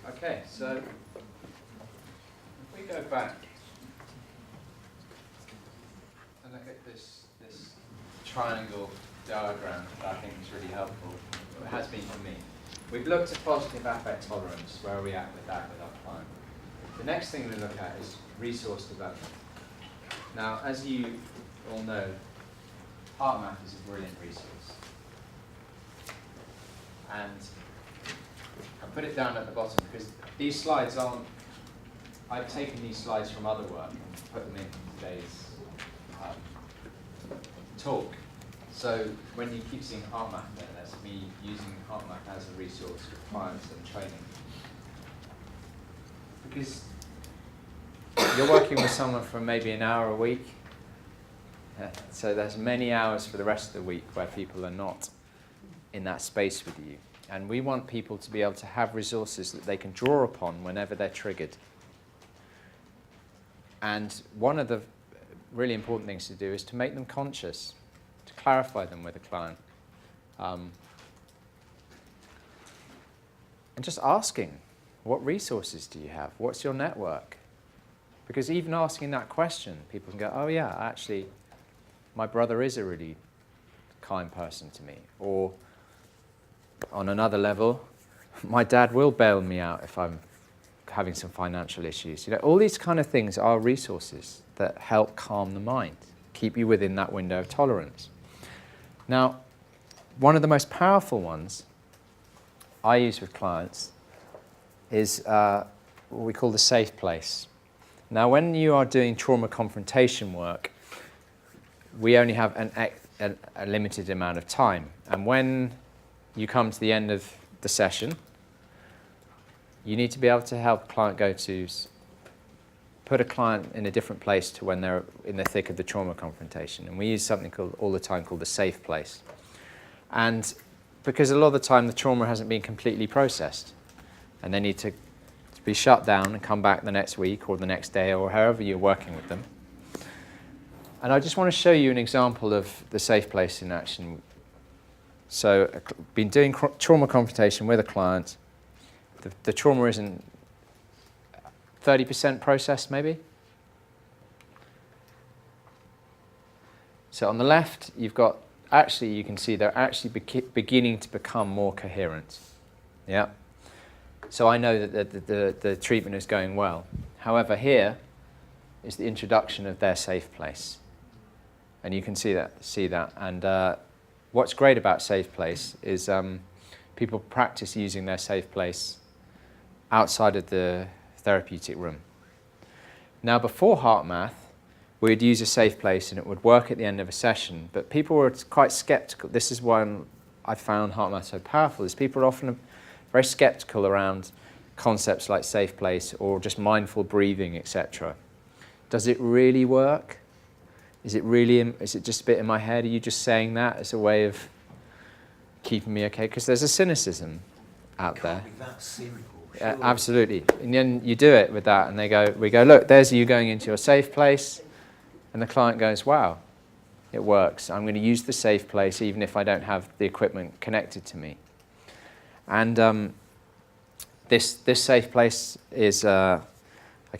Okay, so if we go back and look at this triangle diagram that I think is really helpful, it has been for me. We've looked at positive affect tolerance, where are we at with that with our client. The next thing we look at is resource development. Now, as you all know, Heartmath is a brilliant resource. And I put it down at the bottom because these slides aren't, I've taken these slides from other work and put them in today's talk. So when you keep seeing Heartmath there, that's me using Heartmath as a resource for clients and training. Because you're working with someone for maybe an hour a week, so there's many hours for the rest of the week where people are not in that space with you. And we want people to be able to have resources that they can draw upon whenever they're triggered. And one of the really important things to do is to make them conscious, to clarify them with a client. And just asking, what resources do you have? What's your network? Because even asking that question, people can go, oh yeah, actually, my brother is a really kind person to me. Or on another level, my dad will bail me out if I'm having some financial issues. You know, all these kind of things are resources that help calm the mind, keep you within that window of tolerance. Now, one of the most powerful ones I use with clients is what we call the safe place. Now, when you are doing trauma confrontation work, we only have a limited amount of time. And when you come to the end of the session, you need to be able to help a client put a client in a different place to when they're in the thick of the trauma confrontation. And we use something all the time called the safe place. And because a lot of the time the trauma hasn't been completely processed, and they need to be shut down and come back the next week or the next day or however you're working with them. And I just want to show you an example of the safe place in action. So I've been doing trauma confrontation with a client. The trauma isn't 30% processed, maybe. So on the left, you've got, actually, you can see they're actually beginning to become more coherent. Yeah. So I know that the treatment is going well. However, here is the introduction of their safe place. And you can see that. And what's great about safe place is people practice using their safe place outside of the therapeutic room. Now, before Heartmath, we'd use a safe place and it would work at the end of a session, but people were quite skeptical. This is why I found Heartmath so powerful, is people are often very skeptical around concepts like safe place or just mindful breathing, etc. Does it really work? Is it just a bit in my head? Are you just saying that as a way of keeping me okay? Because there's a cynicism out there. Can't be that simple. Yeah, absolutely. And then you do it with that, and we go, look, there's you going into your safe place, and the client goes, wow, it works. I'm going to use the safe place even if I don't have the equipment connected to me. And this safe place is, okay,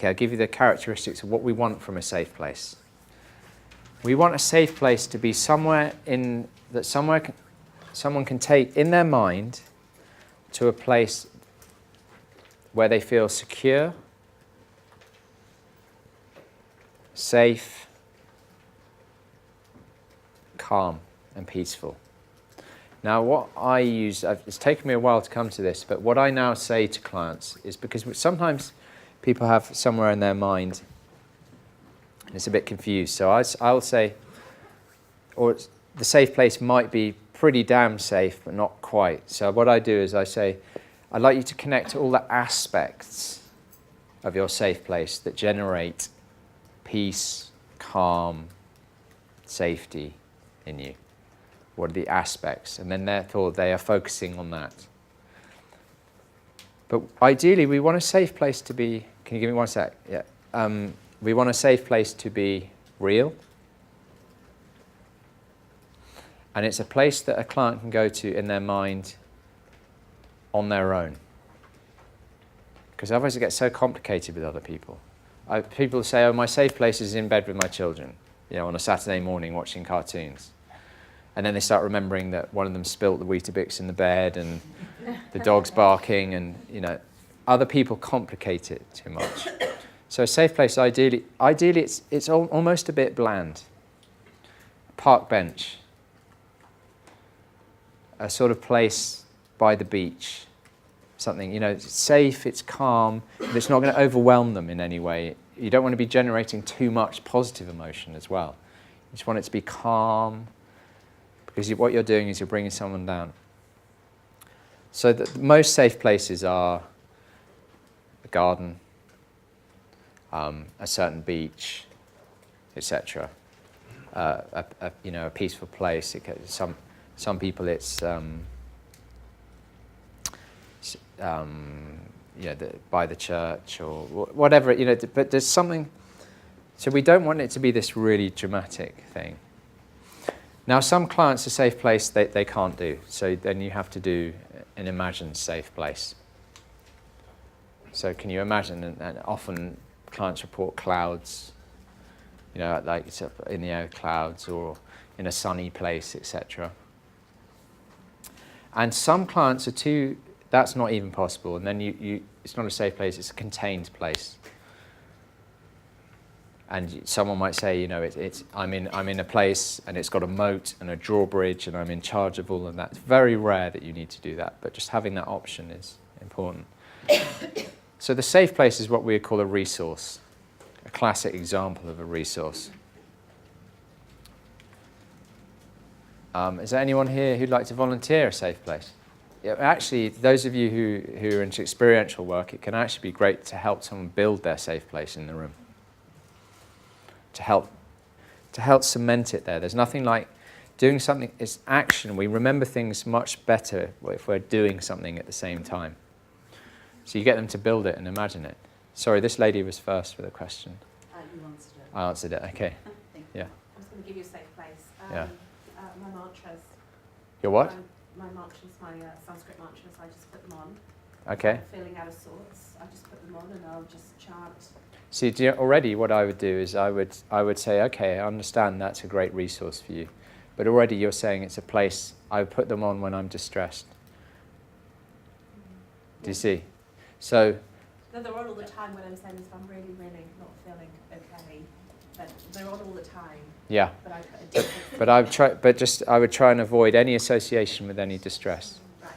I'll give you the characteristics of what we want from a safe place. We want a safe place to be somewhere that someone can take in their mind to a place where they feel secure, safe, calm, and peaceful. Now, what I use, it's taken me a while to come to this, but what I now say to clients is, because sometimes people have somewhere in their mind and it's a bit confused. So I'll say, or the safe place might be pretty damn safe, but not quite. So what I do is I say, I'd like you to connect to all the aspects of your safe place that generate peace, calm, safety in you. What are the aspects? And then therefore they are focusing on that. But ideally we want a safe place to be, can you give me one sec? Yeah. We want a safe place to be real. And it's a place that a client can go to in their mind on their own. because otherwise it gets so complicated with other people. People say, oh, my safe place is in bed with my children, you know, on a Saturday morning watching cartoons. And then they start remembering that one of them spilt the Weetabix in the bed and the dog's barking, and, you know, other people complicate it too much. So a safe place, ideally it's almost a bit bland. A park bench, a sort of place by the beach, something, you know, it's safe, it's calm, but it's not going to overwhelm them in any way. You don't want to be generating too much positive emotion as well. You just want it to be calm, because what you're doing is you're bringing someone down. So the most safe places are a garden, a certain beach, etc. You know, a peaceful place. Some people it's you know, by the church or whatever, you know. But there's something. So we don't want it to be this really dramatic thing. Now, some clients a safe place they can't do. So then you have to do an imagined safe place. So can you imagine? And often clients report clouds, you know, like it's up in the air, clouds, or in a sunny place, etc. And some clients are too. That's not even possible. And then it's not a safe place. It's a contained place. And someone might say, you know, I'm in a place and it's got a moat and a drawbridge and I'm in charge of all of that. It's very rare that you need to do that, but just having that option is important. So the safe place is what we call a resource, a classic example of a resource. Is there anyone here who'd like to volunteer a safe place? Yeah, actually, those of you who are into experiential work, it can actually be great to help someone build their safe place in the room. To help cement it there. There's nothing like doing something. It's action. We remember things much better if we're doing something at the same time. So you get them to build it and imagine it. Sorry, this lady was first with a question. You answered it. I answered it. Okay. Thank Yeah. you. I'm just going to give you a safe place. Yeah. My mantras. Your what? My mantras, my Sanskrit mantras. I just put them on. Okay. If I'm feeling out of sorts, I just put them on and I'll just chant. See, already what I would do is I would say, okay, I understand that's a great resource for you, but already you're saying it's a place. I would put them on when I'm distressed. Do you see? So. No, they're on all the time when I'm saying this. If I'm really, really not feeling okay, then they're on all the time. Yeah. But I put a different. But I would try and avoid any association with any distress. Right.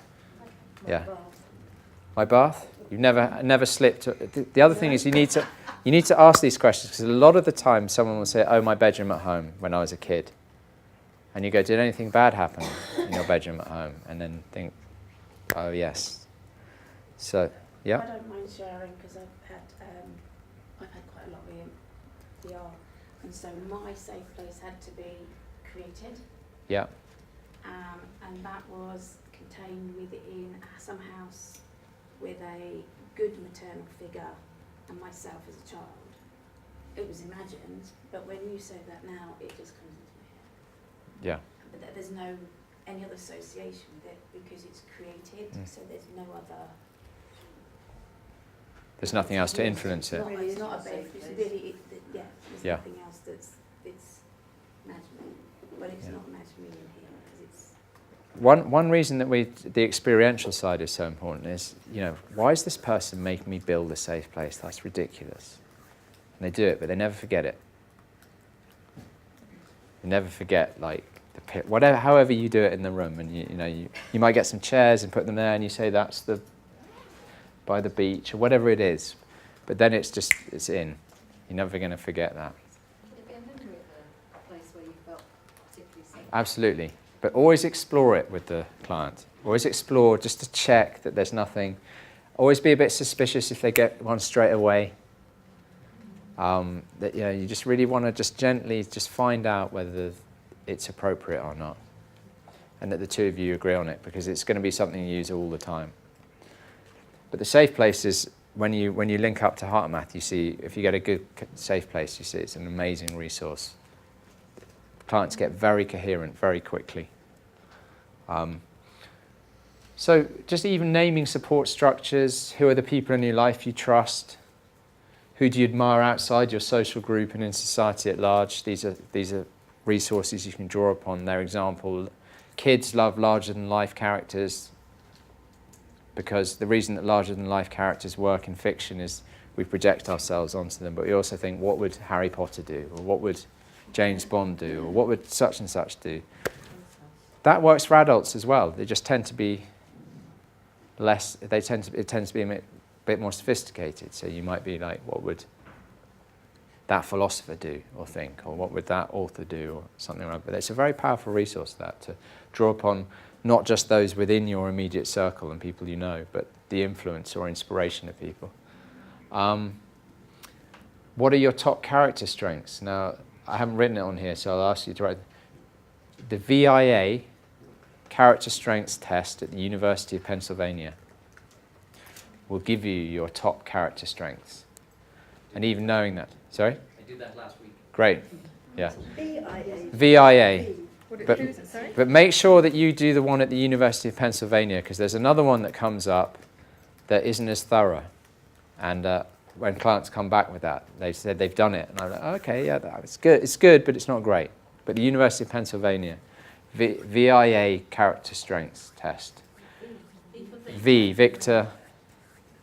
Yeah. My bath? You've never slipped. The other thing is you need to ask these questions, because a lot of the time someone will say, oh, my bedroom at home when I was a kid. And you go, did anything bad happen in your bedroom at home? And then think, oh, yes. So, yeah. I don't mind sharing, because I've had quite a lot of EMDR, and so my safe place had to be created. Yeah. And that was contained within some house with a good maternal figure and myself as a child. It was imagined, but when you say that now, it just comes into my head. Yeah. But there's no any other association with it, because it's created, so there's no other. There's nothing else to influence it. It's not a bed. It's really, there's nothing else it's imaginary. But it's not imaginary in here, because it's. One reason that the experiential side is so important is, you know, why is this person making me build a safe place? That's ridiculous. And they do it, but they never forget it. They never forget, like, the pit, whatever, however you do it in the room. And you might get some chairs and put them there, and you say that's by the beach or whatever it is. But then it's in. You're never going to forget that. Could it be a memory of a place where you felt particularly safe? Absolutely. But always explore it with the client. Always explore just to check that there's nothing. Always be a bit suspicious if they get one straight away. That you just really want to just gently just find out whether it's appropriate or not, and that the two of you agree on it, because it's going to be something you use all the time. But the safe place is when you link up to Heartmath, you see, if you get a good safe place, you see it's an amazing resource. Clients get very coherent very quickly. So just even naming support structures, who are the people in your life you trust, who do you admire outside your social group and in society at large. These are resources you can draw upon. Their example, kids love larger-than-life characters because the reason that larger-than-life characters work in fiction is we project ourselves onto them, but we also think, what would Harry Potter do? Or what would James Bond do? Or what would such and such do? That works for adults as well. They just tend to be it tends to be a bit more sophisticated. So you might be like, what would that philosopher do or think? Or what would that author do? Or something like that. But it's a very powerful resource, that, to draw upon not just those within your immediate circle and people you know, but the influence or inspiration of people. What are your top character strengths? Now, I haven't written it on here, so I'll ask you to write. The VIA Character Strengths Test at the University of Pennsylvania will give you your top character strengths. And even knowing that. Sorry? I did that last week. Great. Yeah. VIA. VIA. What is it, sorry? But make sure that you do the one at the University of Pennsylvania, because there's another one that comes up that isn't as thorough. And when clients come back with that, they said they've done it. And I'm like, okay, yeah, it's good, but it's not great. But the University of Pennsylvania, VIA Character Strengths Test. V, Victor.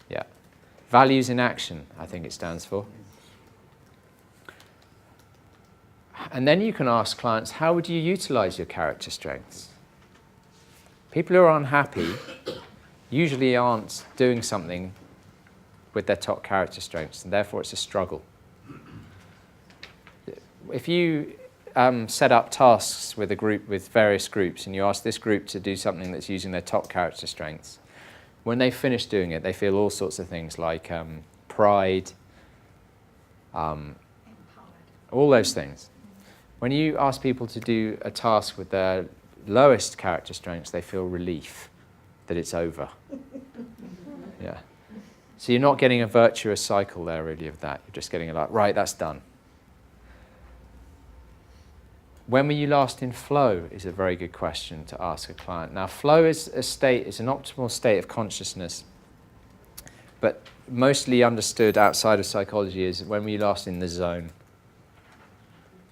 Yeah. Values in Action, I think it stands for. And then you can ask clients, how would you utilize your character strengths? People who are unhappy usually aren't doing something with their top character strengths, and therefore it's a struggle. If you set up tasks with a group, with various groups, and you ask this group to do something that's using their top character strengths, when they finish doing it, they feel all sorts of things like pride, all those things. When you ask people to do a task with their lowest character strengths, they feel relief that it's over. Yeah. So you're not getting a virtuous cycle there, really, of that. You're just getting like, right, that's done. When were you last in flow is a very good question to ask a client. Now, flow is a state, it's an optimal state of consciousness, but mostly understood outside of psychology is when were you last in the zone?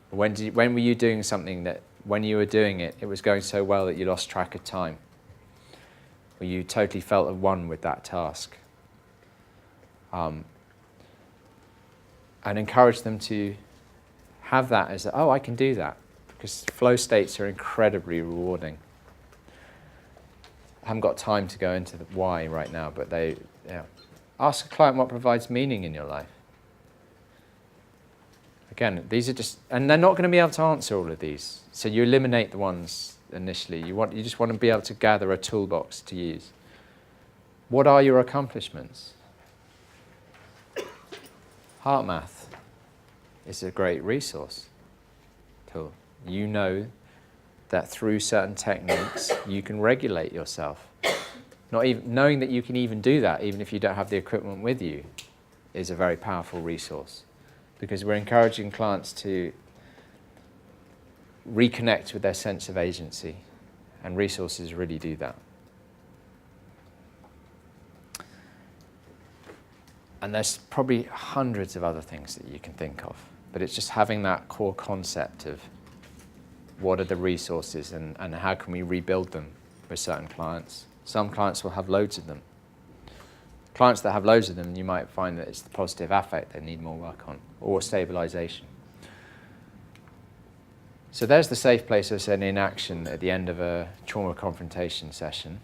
When were you doing something that, when you were doing it, it was going so well that you lost track of time? Or you totally felt at one with that task? And encourage them to have that as, oh, I can do that. Because flow states are incredibly rewarding. I haven't got time to go into the why right now, but ask a client what provides meaning in your life. Again, these are just, and they're not going to be able to answer all of these. So you eliminate the ones initially. You just want to be able to gather a toolbox to use. What are your accomplishments? Heartmath is a great resource tool. You know that through certain techniques you can regulate yourself. Not even knowing that you can even do that, even if you don't have the equipment with you, is a very powerful resource. Because we're encouraging clients to reconnect with their sense of agency, and resources really do that. And there's probably hundreds of other things that you can think of, but it's just having that core concept of what are the resources and how can we rebuild them with certain clients. Some clients will have loads of them. Clients that have loads of them, you might find that it's the positive affect they need more work on, or stabilisation. So there's the safe place I said in action at the end of a trauma confrontation session.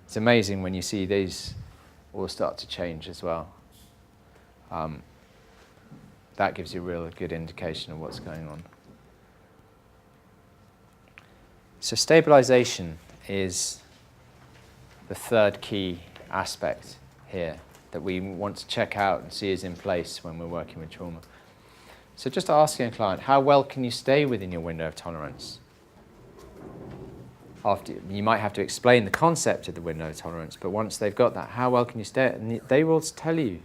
It's amazing when you see these all start to change as well. That gives you a real good indication of what's going on. So stabilisation is the third key aspect here that we want to check out and see is in place when we're working with trauma. So just asking a client, how well can you stay within your window of tolerance? After, you might have to explain the concept of the window of tolerance, but once they've got that, how well can you stay? And they will tell you.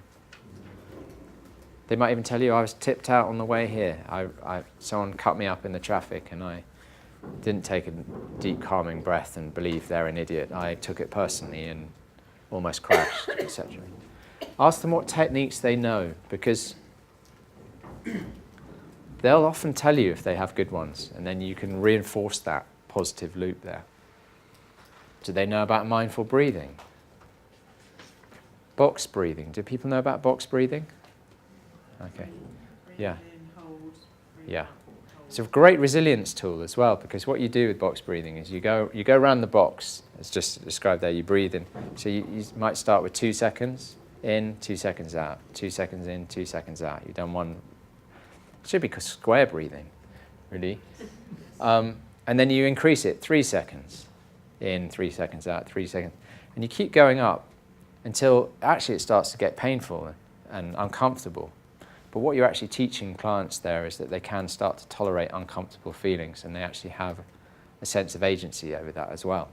They might even tell you, I was tipped out on the way here. Someone cut me up in the traffic and I didn't take a deep calming breath and believe they're an idiot. I took it personally and almost crashed, etc. Ask them what techniques they know, because they'll often tell you if they have good ones, and then you can reinforce that positive loop there. Do they know about mindful breathing? Box breathing. Do people know about box breathing? Okay. Yeah. Yeah. It's a great resilience tool as well, because what you do with box breathing is you go around the box, as just described there, you breathe in. So you might start with 2 seconds in, 2 seconds out, 2 seconds in, 2 seconds out. You've done one. It should be square breathing, really. And then you increase it, 3 seconds in, 3 seconds out, 3 seconds. And you keep going up until actually it starts to get painful and uncomfortable. But what you're actually teaching clients there is that they can start to tolerate uncomfortable feelings, and they actually have a sense of agency over that as well.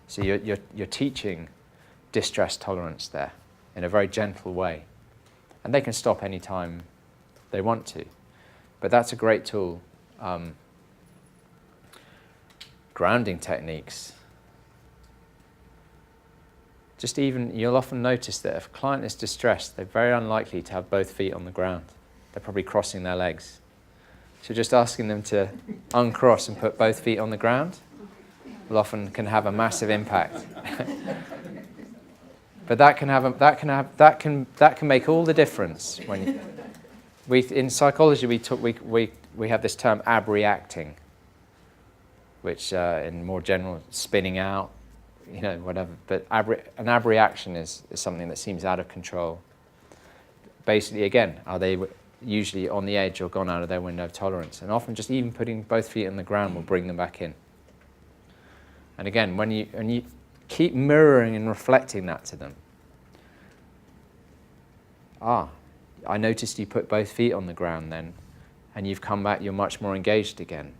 So you're teaching distress tolerance there in a very gentle way. And they can stop any time they want to. But that's a great tool. Grounding techniques. Just even, you'll often notice that if a client is distressed, they're very unlikely to have both feet on the ground. They're probably crossing their legs. So just asking them to uncross and put both feet on the ground will often can have a massive impact. But that can make all the difference. When in psychology we have this term abreacting, which in more general, spinning out, whatever. But an abreaction is something that seems out of control. Basically, again, are they usually on the edge or gone out of their window of tolerance? And often just even putting both feet on the ground will bring them back in. And again, when you keep mirroring and reflecting that to them. I noticed you put both feet on the ground then, and you've come back, you're much more engaged again.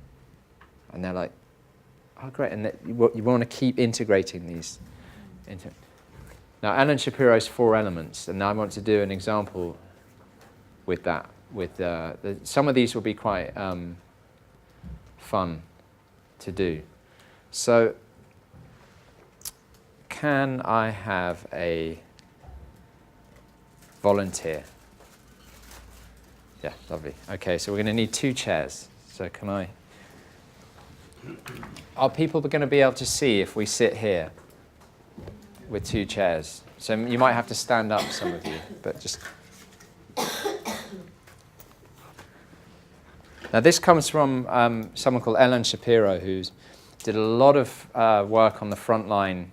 And they're like, oh, great. And you want to keep integrating these. Now, Alan Shapiro's 4 elements, and I want to do an example with that. Some of these will be quite fun to do. So, can I have a volunteer? Yeah, lovely. Okay, so we're going to need 2 chairs. So can I... Are people going to be able to see if we sit here with 2 chairs? So you might have to stand up, some of you, but just... Now this comes from someone called Ellen Shapiro, who did a lot of work on the front line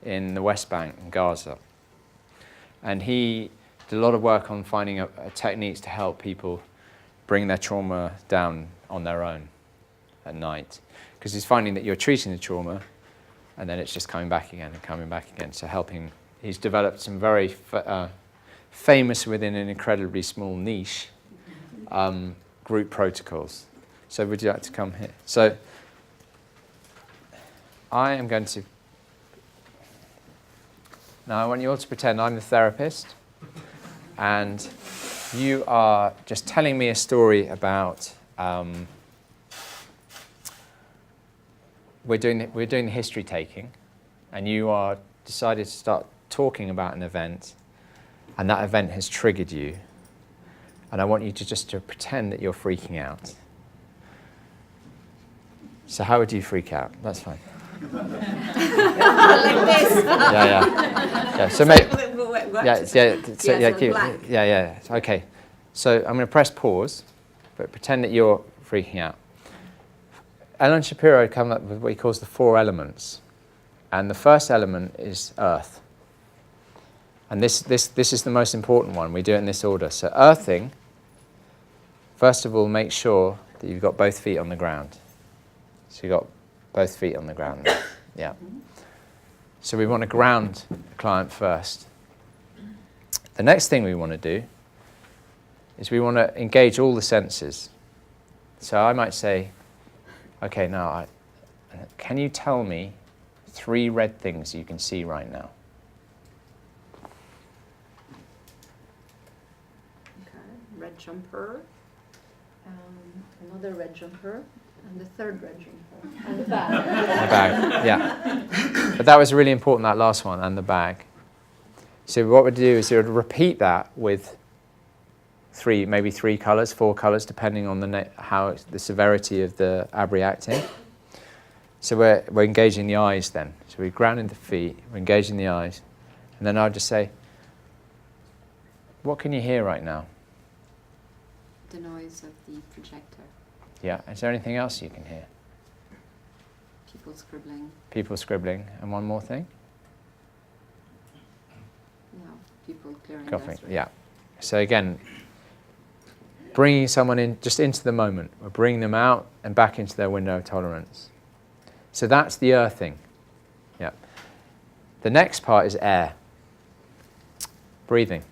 in the West Bank and Gaza. And he did a lot of work on finding techniques to help people bring their trauma down on their own at night. Because he's finding that you're treating the trauma and then it's just coming back again and coming back again. So he's developed some very famous within an incredibly small niche group protocols. So would you like to come here? So I am going to, now I want you all to pretend I'm the therapist and you are just telling me a story about, we're doing the history taking, and you are decided to start talking about an event, and that event has triggered you, and I want you to just pretend that you're freaking out. So how would you freak out? That's fine. Like this. Yeah. So okay. So I'm going to press pause, but pretend that you're freaking out. Alan Shapiro came up with what he calls the 4 elements. And the first element is earth. And this is the most important one. We do it in this order. So earthing, first of all, make sure that you've got both feet on the ground. So you've got both feet on the ground. Yeah. So we want to ground the client first. The next thing we want to do is we want to engage all the senses. So I might say, okay, now, can you tell me 3 red things you can see right now? Okay, red jumper, another red jumper, And the third wrenching. And the bag. The bag, yeah. But that was really important, that last one, and the bag. So what we'd do is we would repeat that with maybe three colours, 4 colours, depending on the severity of the abreacting. So we're engaging the eyes then. So we're grounding the feet, we're engaging the eyes, and then I'll just say, what can you hear right now? The noise of the projector. Yeah, is there anything else you can hear? People scribbling. People scribbling, and one more thing? No, people clearing Coughing, desks. yeah. So again, bringing someone in just into the moment. We're bringing them out and back into their window of tolerance. So that's the earthing. Yeah. The next part is air. Breathing.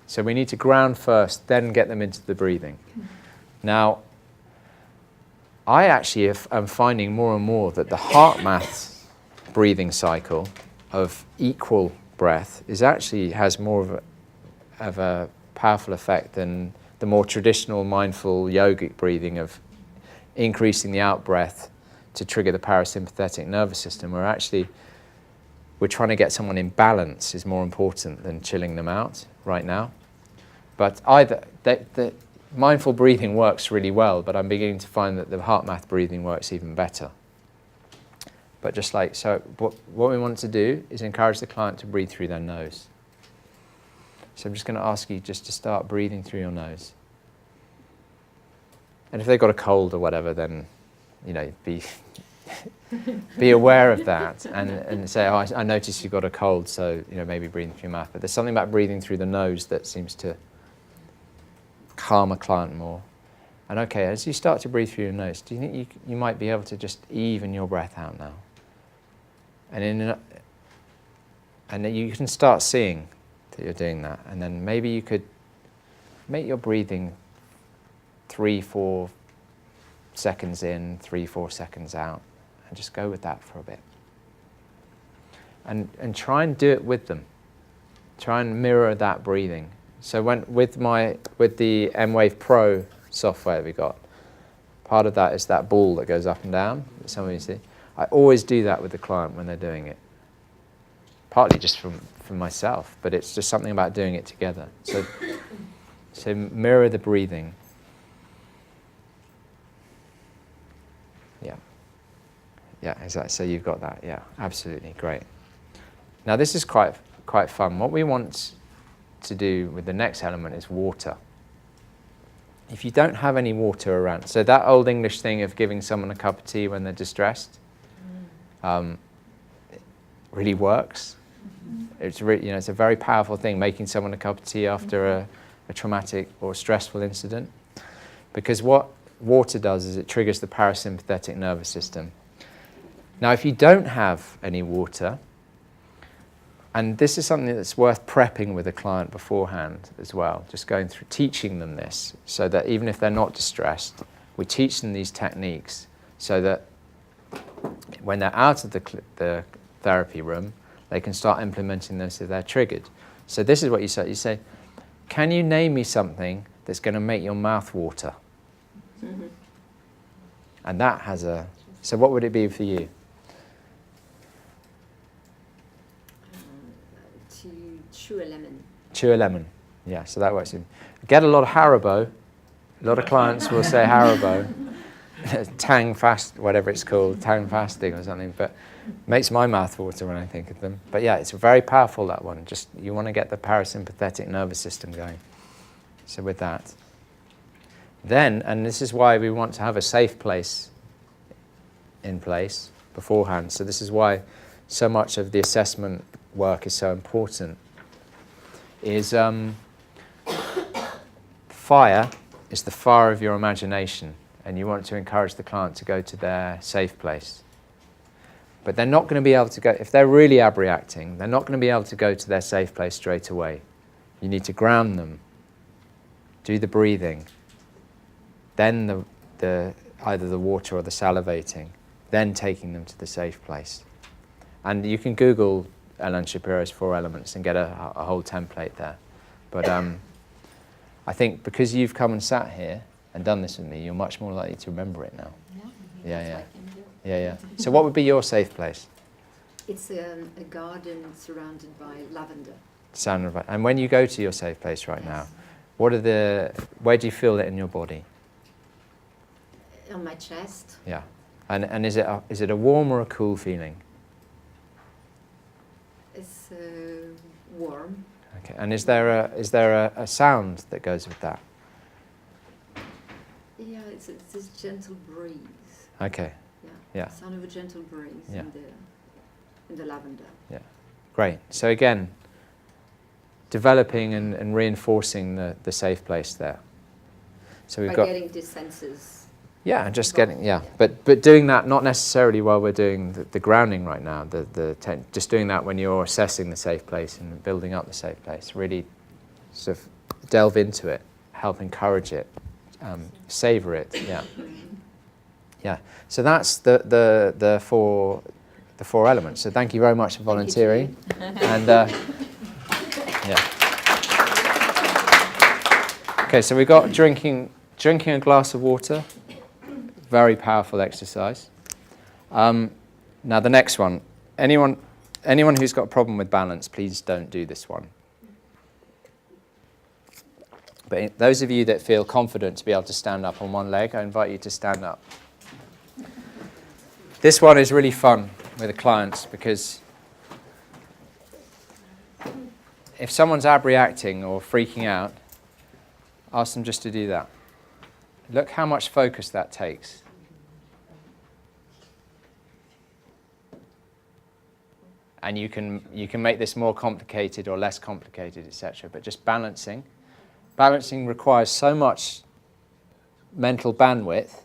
So we need to ground first, then get them into the breathing. Now, I actually am finding more and more that the Heartmath breathing cycle of equal breath has more of a powerful effect than the more traditional mindful yogic breathing of increasing the out breath to trigger the parasympathetic nervous system. We're trying to get someone in balance is more important than chilling them out right now. But the mindful breathing works really well, but I'm beginning to find that the Heartmath breathing works even better. But what we want to do is encourage the client to breathe through their nose. So I'm just going to ask you just to start breathing through your nose. And if they've got a cold or whatever, then, be aware of that and say, oh, I noticed you've got a cold, so, maybe breathing through your mouth. But there's something about breathing through the nose that seems to calm a client more. And okay, as you start to breathe through your nose, do you think you might be able to just even your breath out now? And then you can start seeing that you're doing that. And then maybe you could make your breathing 3-4 seconds in, 3-4 seconds out, and just go with that for a bit. And try and do it with them. Try and mirror that breathing. So with the M-Wave Pro software we got, part of that is that ball that goes up and down. Some of you see. I always do that with the client when they're doing it. Partly just from myself, but it's just something about doing it together. So mirror the breathing. Yeah, exactly. So you've got that. Yeah, absolutely, great. Now this is quite fun. What we want to do with the next element is water. If you don't have any water around, so that old English thing of giving someone a cup of tea when they're distressed, it really works. It's it's a very powerful thing, making someone a cup of tea after a traumatic or stressful incident, because what water does is it triggers the parasympathetic nervous system. Now, if you don't have any water, and this is something that's worth prepping with a client beforehand as well, just going through teaching them this, so that even if they're not distressed, we teach them these techniques so that when they're out of the therapy room, they can start implementing this if they're triggered. So this is what you say. You say, can you name me something that's going to make your mouth water? Mm-hmm. And that has so what would it be for you? To chew a lemon. Chew a lemon. Yeah, so that works. Get a lot of Haribo. A lot of clients will say Haribo. Tang fast, whatever it's called, Tang fasting or something, but makes my mouth water when I think of them. But yeah, it's very powerful, that one. Just, you want to get the parasympathetic nervous system going. So with that. Then, and this is why we want to have a safe place in place beforehand. So this is why so much of the assessment work is so important, is fire is the fire of your imagination, and you want to encourage the client to go to their safe place. But they're not going to be able to go, if they're really abreacting, they're not going to be able to go to their safe place straight away. You need to ground them, do the breathing, then either the water or the salivating, then taking them to the safe place. And you can Google Ellen Shapiro's 4 elements and get a whole template there. But I think because you've come and sat here, and done this with me, you're much more likely to remember it now. Yeah. Yeah, That's what I can do. Yeah. So what would be your safe place? It's a garden surrounded by lavender. And when you go to your safe place right now, Yes. where do you feel it in your body? On my chest. Yeah. And is it a warm or a cool feeling? It's warm. Okay. And is there a sound that goes with that? Yeah, it's this gentle breeze. Okay. Yeah. Sound of a gentle breeze Yeah. in the lavender. Great. So again, developing and reinforcing the safe place there. So we've By got getting these senses. yeah, and just involved, getting but doing that not necessarily while we're doing the grounding right now. Just doing that when you're assessing the safe place and building up the safe place. Really, sort of delve into it, help encourage it, savor it. Yeah. Yeah. So that's the four elements. So thank you very much for volunteering. And yeah. Okay, so we've got drinking a glass of water. Very powerful exercise. Now the next one. Anyone who's got a problem with balance, please don't do this one. But those of you that feel confident to be able to stand up on one leg, I invite you to stand up. This one is really fun with the clients because if someone's abreacting or freaking out, ask them just to do that. Look how much focus that takes. And you can make this more complicated or less complicated, etc. But just balancing. Balancing requires so much mental bandwidth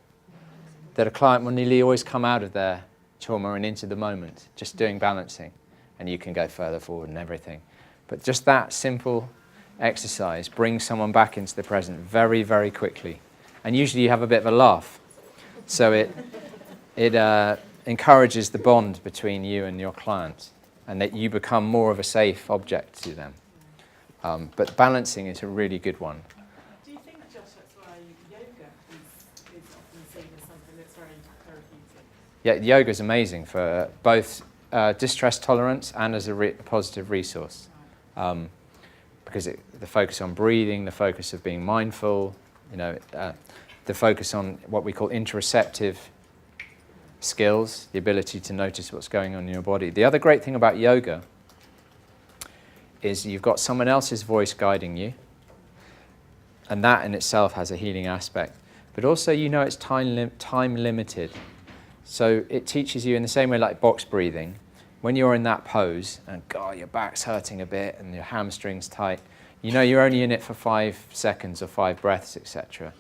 that a client will nearly always come out of their trauma and into the moment, just doing balancing. And you can go further forward and everything. But just that simple exercise brings someone back into the present very, very quickly. And usually you have a bit of a laugh. So it encourages the bond between you and your client, and that you become more of a safe object to them. But balancing is a really good one. Do you think, Josh, that's why yoga is often seen as something that's very therapeutic? Yeah, yoga is amazing for both distress tolerance and as a positive resource. Because the focus on breathing, the focus of being mindful, the focus on what we call interoceptive skills, the ability to notice what's going on in your body. The other great thing about yoga is you've got someone else's voice guiding you, and that in itself has a healing aspect. But also it's time limited. So it teaches you in the same way like box breathing. When you're in that pose and your back's hurting a bit and your hamstrings tight, you're only in it for 5 seconds or 5 breaths, etc.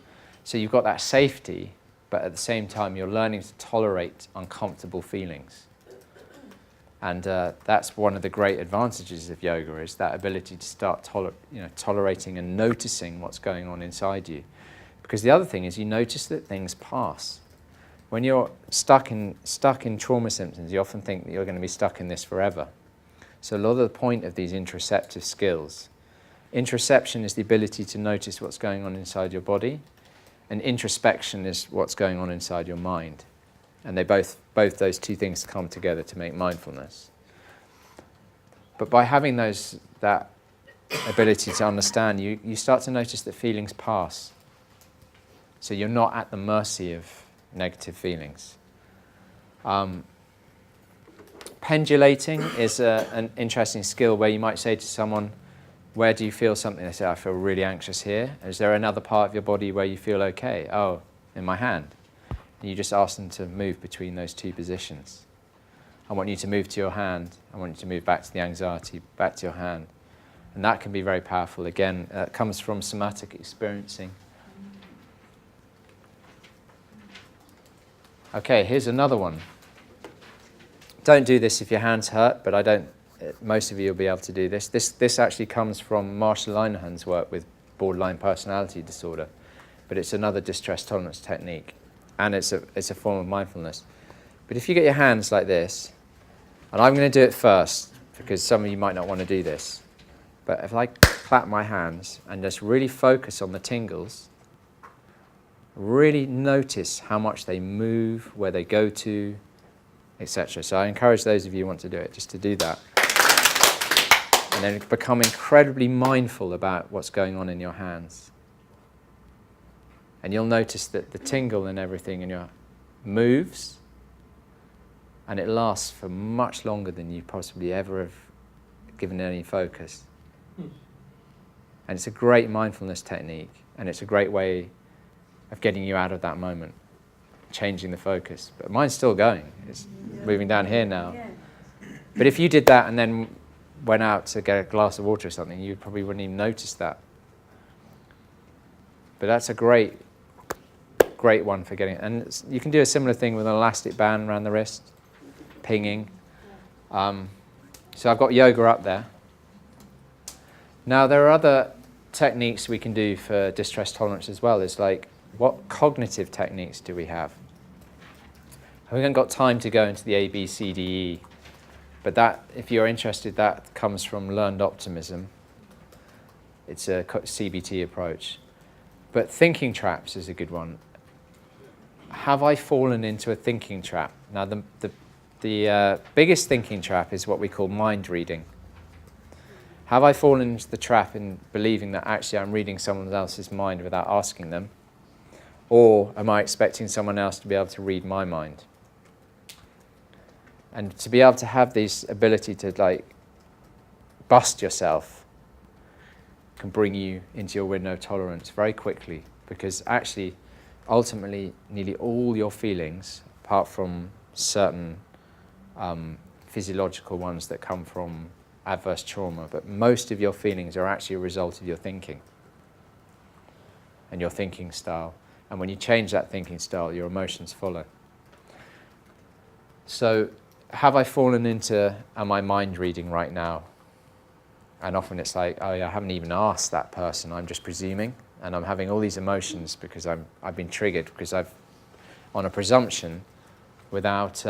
So you've got that safety, but at the same time you're learning to tolerate uncomfortable feelings. And that's one of the great advantages of yoga, is that ability to start tolerating and noticing what's going on inside you. Because the other thing is you notice that things pass. When you're stuck in trauma symptoms, you often think that you're going to be stuck in this forever. So a lot of the point of these interoceptive skills, interoception is the ability to notice what's going on inside your body, and introspection is what's going on inside your mind. And they both those two things come together to make mindfulness. But by having that ability to understand, you start to notice that feelings pass. So you're not at the mercy of negative feelings. Pendulating is an interesting skill where you might say to someone, where do you feel something? They say, I feel really anxious here. Is there another part of your body where you feel okay? Oh, in my hand. And you just ask them to move between those two positions. I want you to move to your hand. I want you to move back to the anxiety, back to your hand. And that can be very powerful. Again, it comes from somatic experiencing. Okay, here's another one. Don't do this if your hands hurt, but most of you will be able to do this. This actually comes from Marshall Linehan's work with borderline personality disorder, but it's another distress tolerance technique, and it's a form of mindfulness. But if you get your hands like this, and I'm going to do it first, because some of you might not want to do this, but if I clap my hands and just really focus on the tingles, Really notice how much they move, where they go to, etc. So I encourage those of you who want to do it, just to do that. And then become incredibly mindful about what's going on in your hands. And you'll notice that the tingle and everything in your moves, and it lasts for much longer than you possibly ever have given any focus. And it's a great mindfulness technique, and it's a great way of getting you out of that moment, changing the focus. But mine's still going. It's moving down here now. But if you did that and then went out to get a glass of water or something, you probably wouldn't even notice that. But that's a great one for getting it. And you can do a similar thing with an elastic band around the wrist, pinging. So I've got yoga up there. Now there are other techniques we can do for distress tolerance as well. It's like, what cognitive techniques do we have? We haven't got time to go into the A, B, C, D, E, but that, if you're interested, that comes from learned optimism. It's a CBT approach. But thinking traps is a good one. Have I fallen into a thinking trap? Now, the biggest thinking trap is what we call mind reading. Have I fallen into the trap in believing that actually I'm reading someone else's mind without asking them? Or am I expecting someone else to be able to read my mind? And to be able to have this ability to like bust yourself can bring you into your window of tolerance very quickly, because actually, ultimately, nearly all your feelings, apart from certain physiological ones that come from adverse trauma, but most of your feelings are actually a result of your thinking and your thinking style. And when you change that thinking style, your emotions follow. So, have I fallen into, am I mind reading right now? And often it's like, oh yeah, I haven't even asked that person, I'm just presuming, and I'm having all these emotions because I've been triggered, because I've, on a presumption, without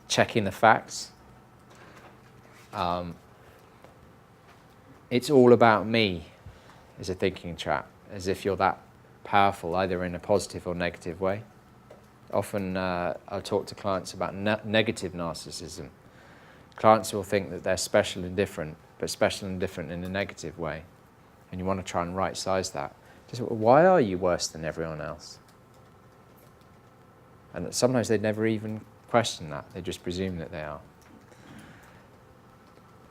checking the facts. It's all about me is a thinking trap, as if you're that powerful, either in a positive or negative way. Often I'll talk to clients about negative narcissism. Clients will think that they're special and different, but special and different in a negative way. And you want to try and right-size that. Just, why are you worse than everyone else? And sometimes they never even question that. They just presume that they are.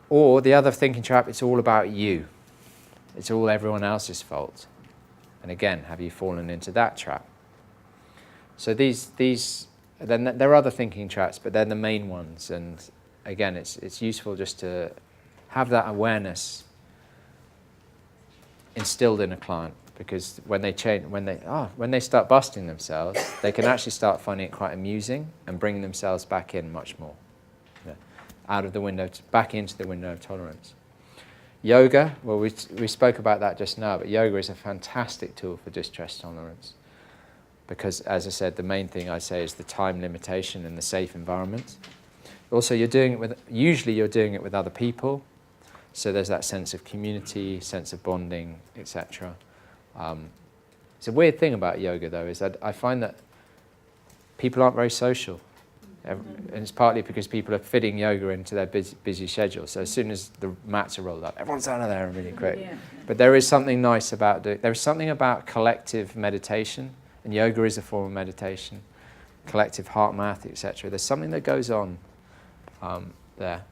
Or the other thinking trap, it's all about you. It's all everyone else's fault. And again, have you fallen into that trap? So then there are other thinking traps, but they're the main ones. And again, it's useful just to have that awareness instilled in a client, because when they start busting themselves, they can actually start finding it quite amusing and bringing themselves back in much more, out of the window, back into the window of tolerance. Yoga, well, we spoke about that just now, but yoga is a fantastic tool for distress tolerance, because, as I said, the main thing I say is the time limitation and the safe environment. Also, usually you're doing it with other people, so there's that sense of community, sense of bonding, etc. It's a weird thing about yoga, though, is that I find that people aren't very social. And it's partly because people are fitting yoga into their busy schedule. So as soon as the mats are rolled up, everyone's out of there really quick. Yeah. But there is something nice about there's something about collective meditation, and yoga is a form of meditation, collective Heartmath, etc. There's something that goes on there.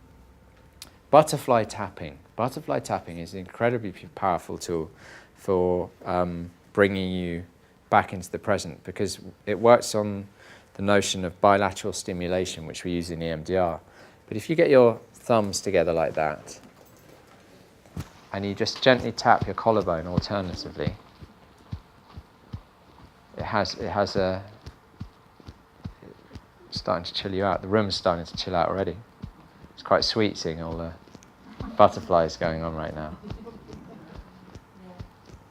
Butterfly tapping. Butterfly tapping is an incredibly powerful tool for bringing you back into the present, because it works on the notion of bilateral stimulation, which we use in EMDR. But if you get your thumbs together like that, and you just gently tap your collarbone alternatively, it has starting to chill you out. The room's starting to chill out already. It's quite sweet seeing all the butterflies going on right now.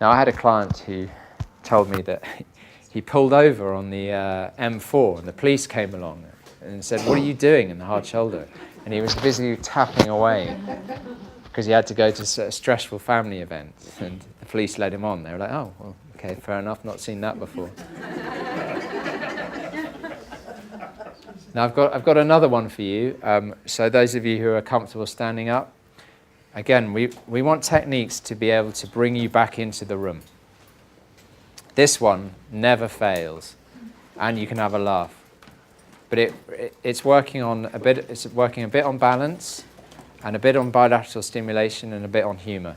Now, I had a client who told me that he pulled over on the M4 and the police came along and said, "What are you doing?" in the hard shoulder. And he was busy tapping away because he had to go to a stressful family event, and the police led him on. They were like, "Oh, well, Okay, fair enough. Not seen that before. Now I've got another one for you. So those of you who are comfortable standing up, again, we want techniques to be able to bring you back into the room. This one never fails, and you can have a laugh. But it's working a bit on balance, and a bit on bilateral stimulation, and a bit on humour.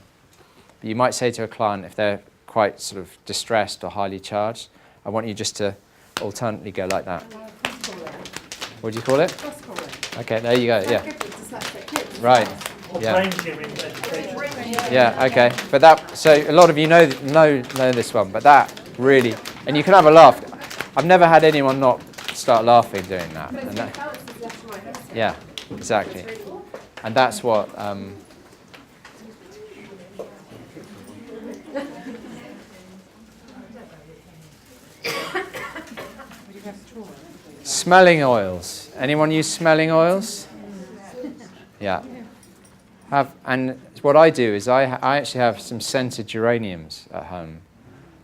But you might say to a client, if they're quite sort of distressed or highly charged, I want you just to alternately go like that. What do you call it? Okay, there you go. Yeah. Right. Yeah. Yeah. Okay. But that. So a lot of you know this one, but that really, and you can have a laugh. I've never had anyone not start laughing doing that. And that yeah. Exactly. And that's what. Smelling oils. Anyone use smelling oils? Yeah. And what I do is I actually have some scented geraniums at home,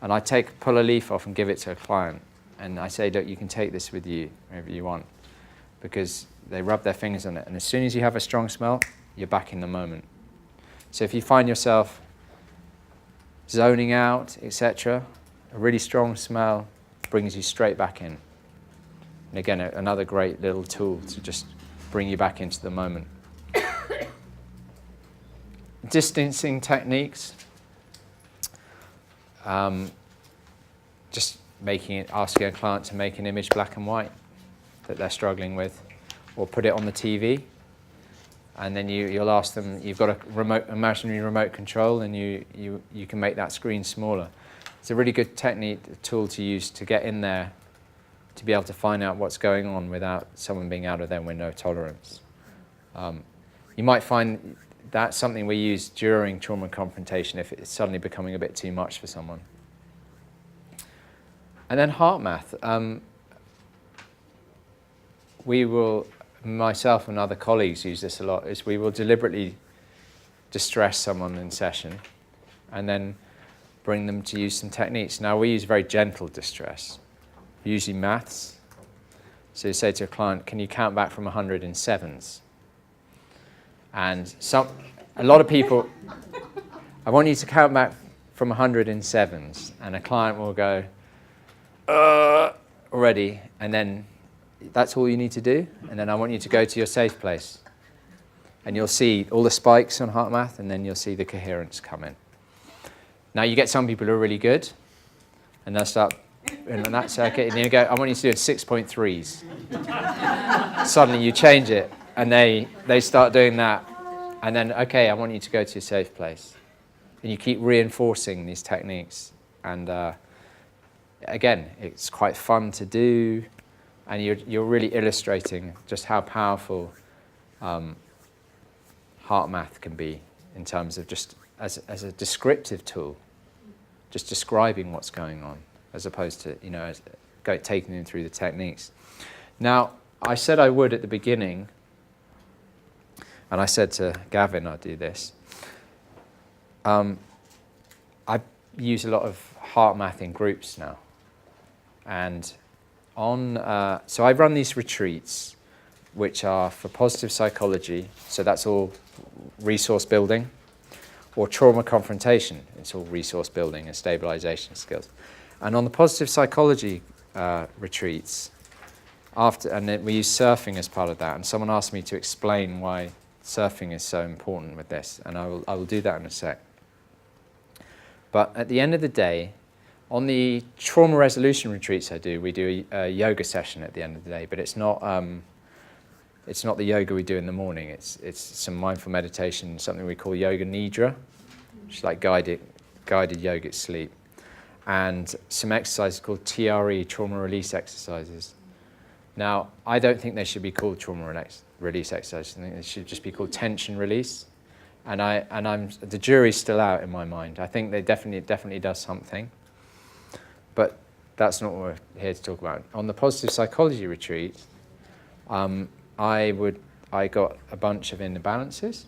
and I pull a leaf off and give it to a client, and I say, look, you can take this with you wherever you want, because they rub their fingers on it, and as soon as you have a strong smell, you're back in the moment. So if you find yourself zoning out, etc., a really strong smell brings you straight back in. And again, another great little tool to just bring you back into the moment. Distancing techniques. Just asking a client to make an image black and white that they're struggling with, or put it on the TV, and then you'll ask them. You've got a imaginary remote control, and you can make that screen smaller. It's a really good tool to use to get in there, to be able to find out what's going on without someone being out of their window of tolerance. You might find that's something we use during trauma confrontation if it's suddenly becoming a bit too much for someone. And then Heartmath. Myself and other colleagues use this a lot, is we will deliberately distress someone in session and then bring them to use some techniques. Now, we use very gentle distress, usually maths. So you say to a client, can you count back from 100 in sevens? And a lot of people, I want you to count back from 100 in sevens, and a client will go, already, and then that's all you need to do, and then I want you to go to your safe place, and you'll see all the spikes on Heartmath, and then you'll see the coherence come in. Now you get some people who are really good, and they'll start in that circuit, and you go, I want you to do it 6.3s. Suddenly you change it, and they start doing that, and then, okay, I want you to go to your safe place. And you keep reinforcing these techniques, and again, it's quite fun to do, and you're really illustrating just how powerful Heartmath can be in terms of just as a descriptive tool, just describing what's going on, as opposed to taking them through the techniques. Now, I said I would at the beginning, and I said to Gavin I'd do this. I use a lot of Heartmath in groups now. And so I run these retreats, which are for positive psychology, so that's all resource building, or trauma confrontation, it's all resource building and stabilisation skills. And on the positive psychology retreats, and then we use surfing as part of that, and someone asked me to explain why surfing is so important with this, and I will do that in a sec. But at the end of the day, on the trauma resolution retreats we do a yoga session at the end of the day, but it's not the yoga we do in the morning. It's some mindful meditation, something we call yoga nidra, which is like guided yogic sleep, and some exercises called TRE, trauma release exercises. Now, I don't think they should be called trauma release exercises. I think they should just be called tension release. And the jury's still out in my mind. I think they definitely does something, but that's not what we're here to talk about. On the positive psychology retreat, I got a bunch of imbalances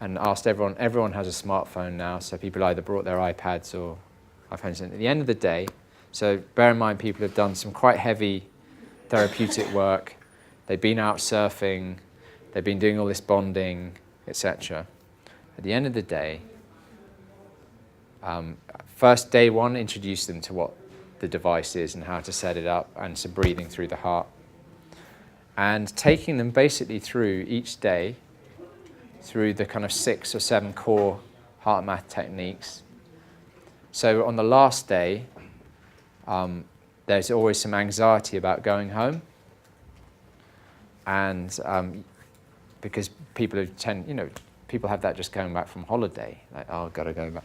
and asked everyone has a smartphone now, so people either brought their iPads or I've found at the end of the day, so bear in mind people have done some quite heavy therapeutic work, they've been out surfing, they've been doing all this bonding, etc. At the end of the day, first day one, introduce them to what the device is and how to set it up and some breathing through the heart. And taking them basically through each day, through the kind of 6 or 7 core Heartmath techniques. So on the last day, there's always some anxiety about going home. And because people people have that just going back from holiday, like, oh, I've got to go back.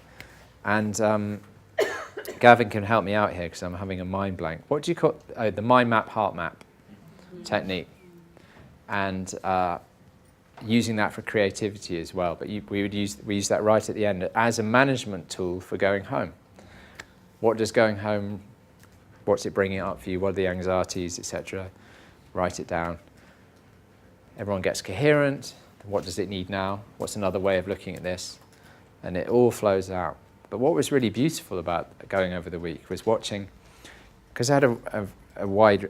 And Gavin can help me out here because I'm having a mind blank. What do you call the mind map, heart map technique? And using that for creativity as well. But we use that right at the end as a management tool for going home. What does going home, what's it bringing up for you? What are the anxieties, etc.? Write it down. Everyone gets coherent. What does it need now? What's another way of looking at this? And it all flows out. But what was really beautiful about going over the week was watching, because I had a wide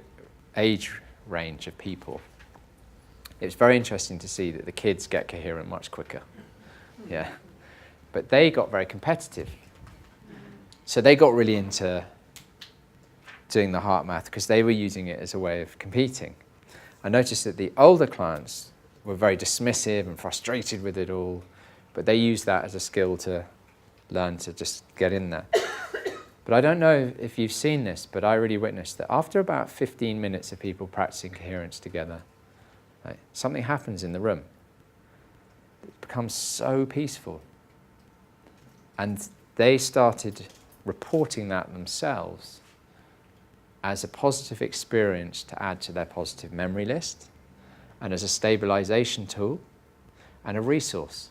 age range of people. It was very interesting to see that the kids get coherent much quicker. Yeah. But they got very competitive. So they got really into doing the Heartmath because they were using it as a way of competing. I noticed that the older clients were very dismissive and frustrated with it all, but they used that as a skill to learn to just get in there. But I don't know if you've seen this, but I really witnessed that after about 15 minutes of people practicing coherence together, right, something happens in the room. It becomes so peaceful. And they started reporting that themselves as a positive experience to add to their positive memory list, and as a stabilisation tool, and a resource.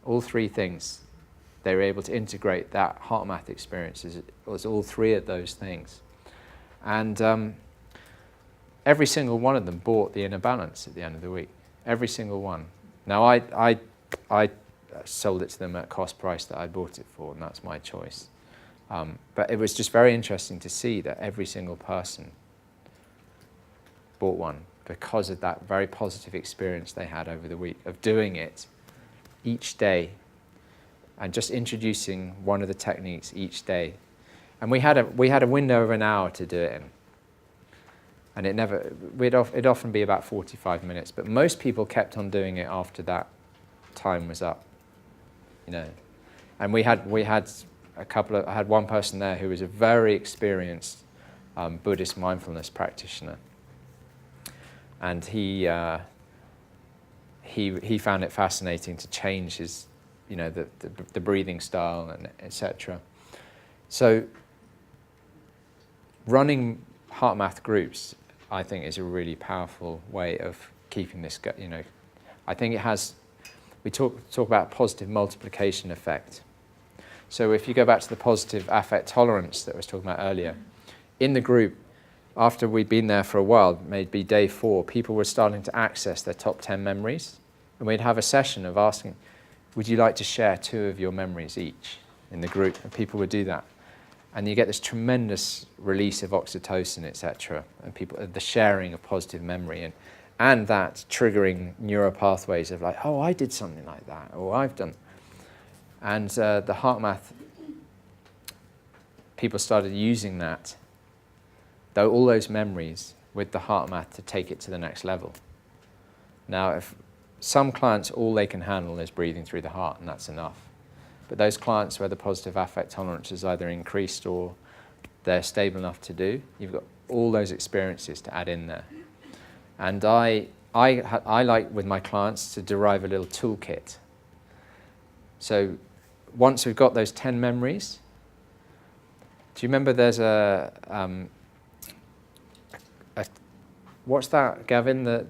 All 3 things. They were able to integrate that Heartmath experience as all 3 of those things. And every single one of them bought the Inner Balance at the end of the week. Every single one. Now, I sold it to them at cost price that I bought it for, and that's my choice. But it was just very interesting to see that every single person bought one because of that very positive experience they had over the week of doing it each day and just introducing one of the techniques each day. And we had a window of an hour to do it in. And it'd often be about 45 minutes, but most people kept on doing it after that time was up, you know. And we had I had one person there who was a very experienced Buddhist mindfulness practitioner, and he found it fascinating to change his, you know, the breathing style and etc. So running Heartmath groups, I think, is a really powerful way of keeping this, you know. I think it has, we talk about positive multiplication effect. So if you go back to the positive affect tolerance that I was talking about earlier, in the group, after we'd been there for a while, maybe day 4, people were starting to access their top 10 memories. And we'd have a session of asking, would you like to share 2 of your memories each in the group? And people would do that. And you get this tremendous release of oxytocin, etc. And people, the sharing of positive memory and that triggering neural pathways of like, oh, I did something like that, or I've done. And the Heartmath, people started using that, though all those memories with the Heartmath to take it to the next level. Now, if some clients, all they can handle is breathing through the heart, and that's enough. But those clients where the positive affect tolerance is either increased or they're stable enough to do, you've got all those experiences to add in there. And I like with my clients to derive a little toolkit. So once we've got those 10 memories, do you remember there's what's that, Gavin? The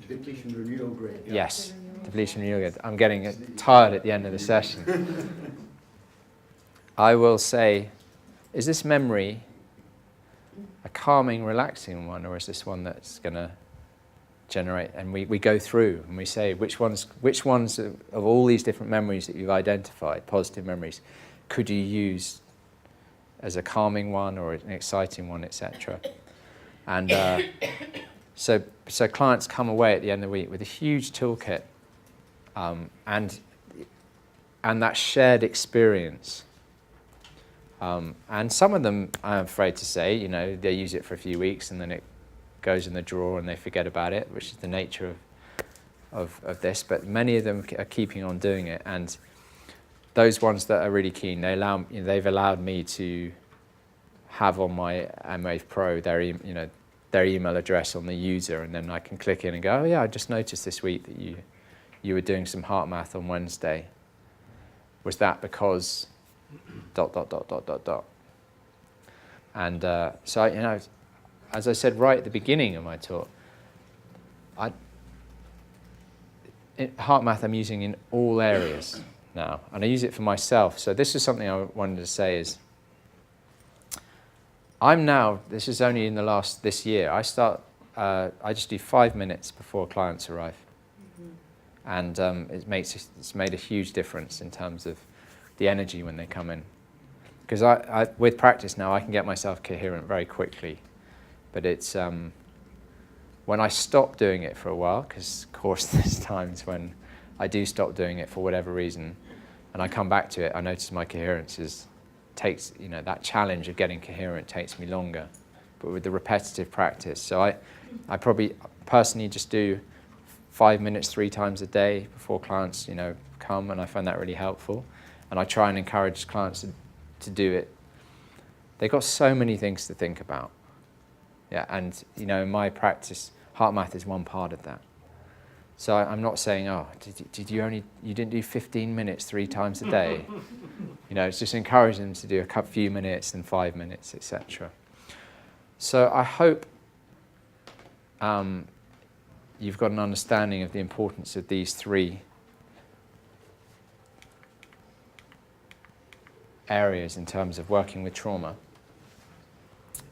depletion renewal grade. Yeah. Yes, depletion renewal grade. I'm getting tired at the end of the session. I will say, is this memory a calming, relaxing one, or is this one that's going to generate? And we go through and we say which ones of all these different memories that you've identified, positive memories, could you use as a calming one or an exciting one, etc. And so clients come away at the end of the week with a huge toolkit and that shared experience. And some of them, I'm afraid to say, you know, they use it for a few weeks and then it goes in the drawer and they forget about it, which is the nature of this. But many of them are keeping on doing it, and those ones that are really keen, they've allowed me to have on my mWave Pro their email address on the user, and then I can click in and go, oh yeah, I just noticed this week that you were doing some Heartmath on Wednesday. Was that because ... And so, you know, as I said right at the beginning of my talk, Heartmath I'm using in all areas now, and I use it for myself. So this is something I wanted to say is, this is only in this year, I just do 5 minutes before clients arrive. And it's made a huge difference in terms of the energy when they come in. Because with practice now, I can get myself coherent very quickly. But it's when I stop doing it for a while, because of course there's times when I do stop doing it for whatever reason, and I come back to it, I notice my coherence takes, you know, that challenge of getting coherent takes me longer. But with the repetitive practice, so I probably personally just do 5 minutes 3 times a day before clients, you know, come, and I find that really helpful. And I try and encourage clients to do it. They've got so many things to think about. Yeah, and you know, in my practice, Heartmath is one part of that. So I'm not saying, oh, you didn't do 15 minutes 3 times a day. You know, it's just encouraging them to do a few minutes and 5 minutes, etc. So I hope you've got an understanding of the importance of these 3 areas in terms of working with trauma.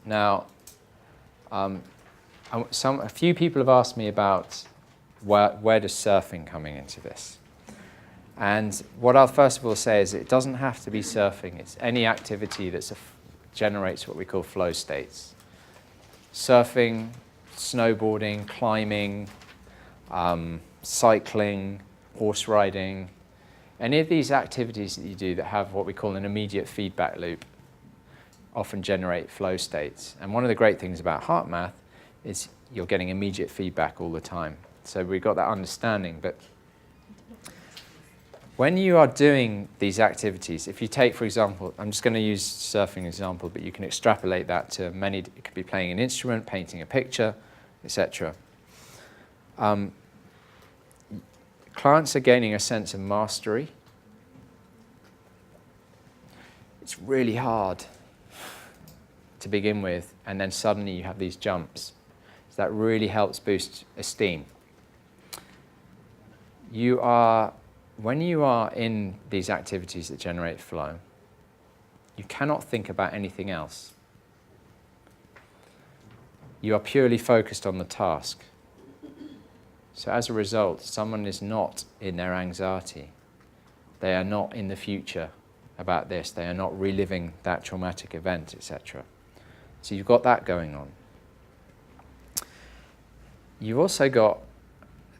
Now, a few people have asked me about where does surfing coming into this? And what I'll first of all say is it doesn't have to be surfing. It's any activity that generates what we call flow states. Surfing, snowboarding, climbing, cycling, horse riding, any of these activities that you do that have what we call an immediate feedback loop often generate flow states. And one of the great things about Heartmath is you're getting immediate feedback all the time. So we've got that understanding. But when you are doing these activities, if you take, for example, I'm just going to use surfing example, but you can extrapolate that to many. It could be playing an instrument, painting a picture, etc. Clients are gaining a sense of mastery. It's really hard to begin with, and then suddenly you have these jumps. So that really helps boost esteem. When you are in these activities that generate flow, you cannot think about anything else. You are purely focused on the task. So as a result, someone is not in their anxiety. They are not in the future about this. They are not reliving that traumatic event, etc. So you've got that going on. You've also got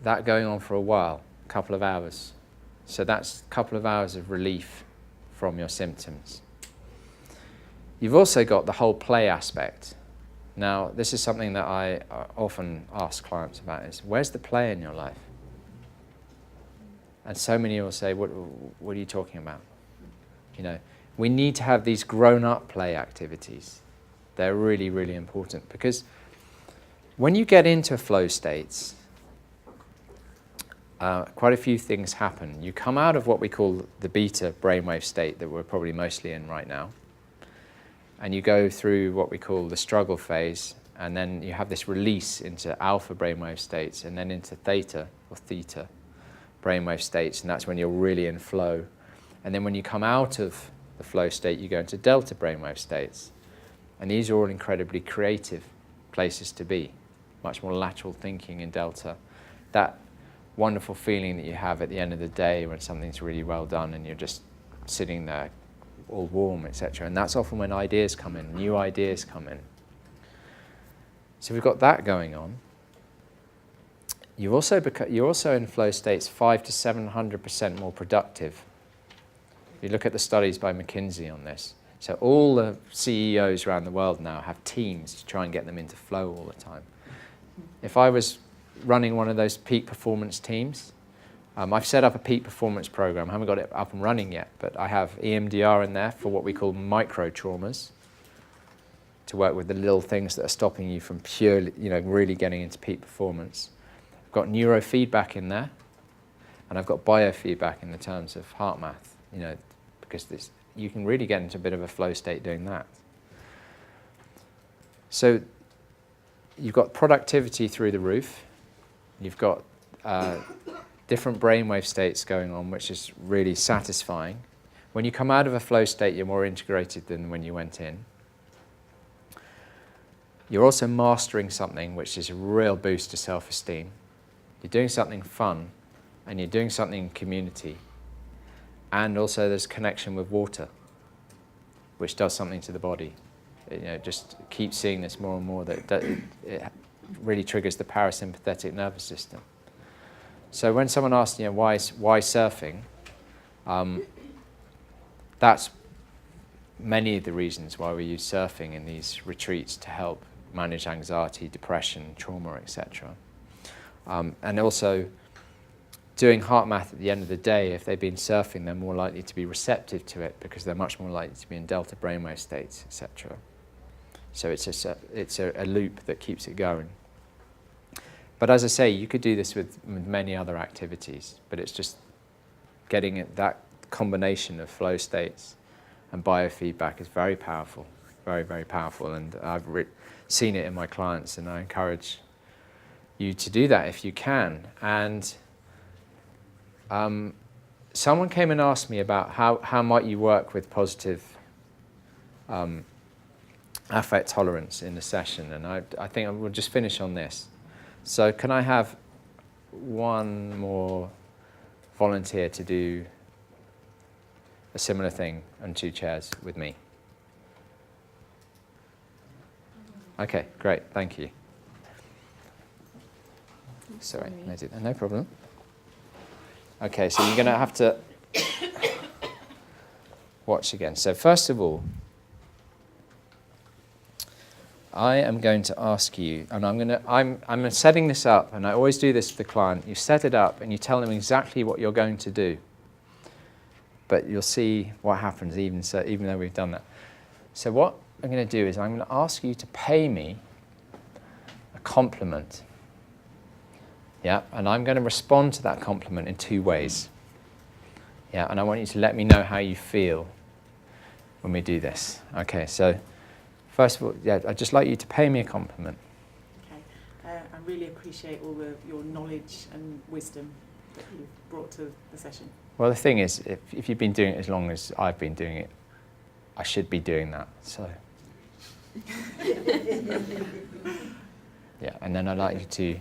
that going on for a while, a couple of hours. So that's a couple of hours of relief from your symptoms. You've also got the whole play aspect. Now, this is something that I often ask clients about is, where's the play in your life? And so many will say, what are you talking about? You know, we need to have these grown-up play activities. They're really, really important, because when you get into flow states, quite a few things happen. You come out of what we call the beta brainwave state that we're probably mostly in right now, and you go through what we call the struggle phase, and then you have this release into alpha brainwave states, and then into theta brainwave states, and that's when you're really in flow. And then when you come out of the flow state, you go into delta brainwave states. And these are all incredibly creative places to be, much more lateral thinking in delta. That wonderful feeling that you have at the end of the day when something's really well done and you're just sitting there all warm, etc. And that's often when ideas come in, new ideas come in. So we've got that going on. You're also in flow states 500 to 700% more productive. You look at the studies by McKinsey on this. So all the CEOs around the world now have teams to try and get them into flow all the time. If I was running one of those peak performance teams, I've set up a peak performance program. I haven't got it up and running yet, but I have EMDR in there for what we call micro traumas, to work with the little things that are stopping you from purely, really getting into peak performance. I've got neurofeedback in there, and I've got biofeedback in the terms of Heartmath, because you can really get into a bit of a flow state doing that. So you've got productivity through the roof. You've got different brainwave states going on, which is really satisfying. When you come out of a flow state, you're more integrated than when you went in. You're also mastering something, which is a real boost to self-esteem. You're doing something fun, and you're doing something in community. And also there's connection with water, which does something to the body. Just keep seeing this more and more, that it really triggers the parasympathetic nervous system. So when someone asks, why surfing, that's many of the reasons why we use surfing in these retreats to help manage anxiety, depression, trauma, etc. And also doing Heartmath at the end of the day, if they've been surfing, they're more likely to be receptive to it because they're much more likely to be in delta brainwave states, etc. So it's a loop that keeps it going. But as I say, you could do this with many other activities, but it's just getting that combination of flow states and biofeedback is very powerful, very, very powerful. And I've seen it in my clients, and I encourage you to do that if you can. And someone came and asked me about how might you work with positive affect tolerance in the session, and I think we'll just finish on this. So can I have one more volunteer to do a similar thing on 2 chairs with me? Okay, great, thank you. Sorry, no problem. Okay, so you're going to have to watch again. So first of all, I am going to ask you, and I'm setting this up, and I always do this with the client. You set it up, and you tell them exactly what you're going to do. But you'll see what happens, even though we've done that. So what I'm going to do is I'm going to ask you to pay me a compliment. Yeah, and I'm going to respond to that compliment in 2 ways. Yeah, and I want you to let me know how you feel when we do this. Okay, so first of all, I'd just like you to pay me a compliment. Okay, I really appreciate all your knowledge and wisdom that you've brought to the session. Well, the thing is, if you've been doing it as long as I've been doing it, I should be doing that, so. Yeah, and then I'd like you to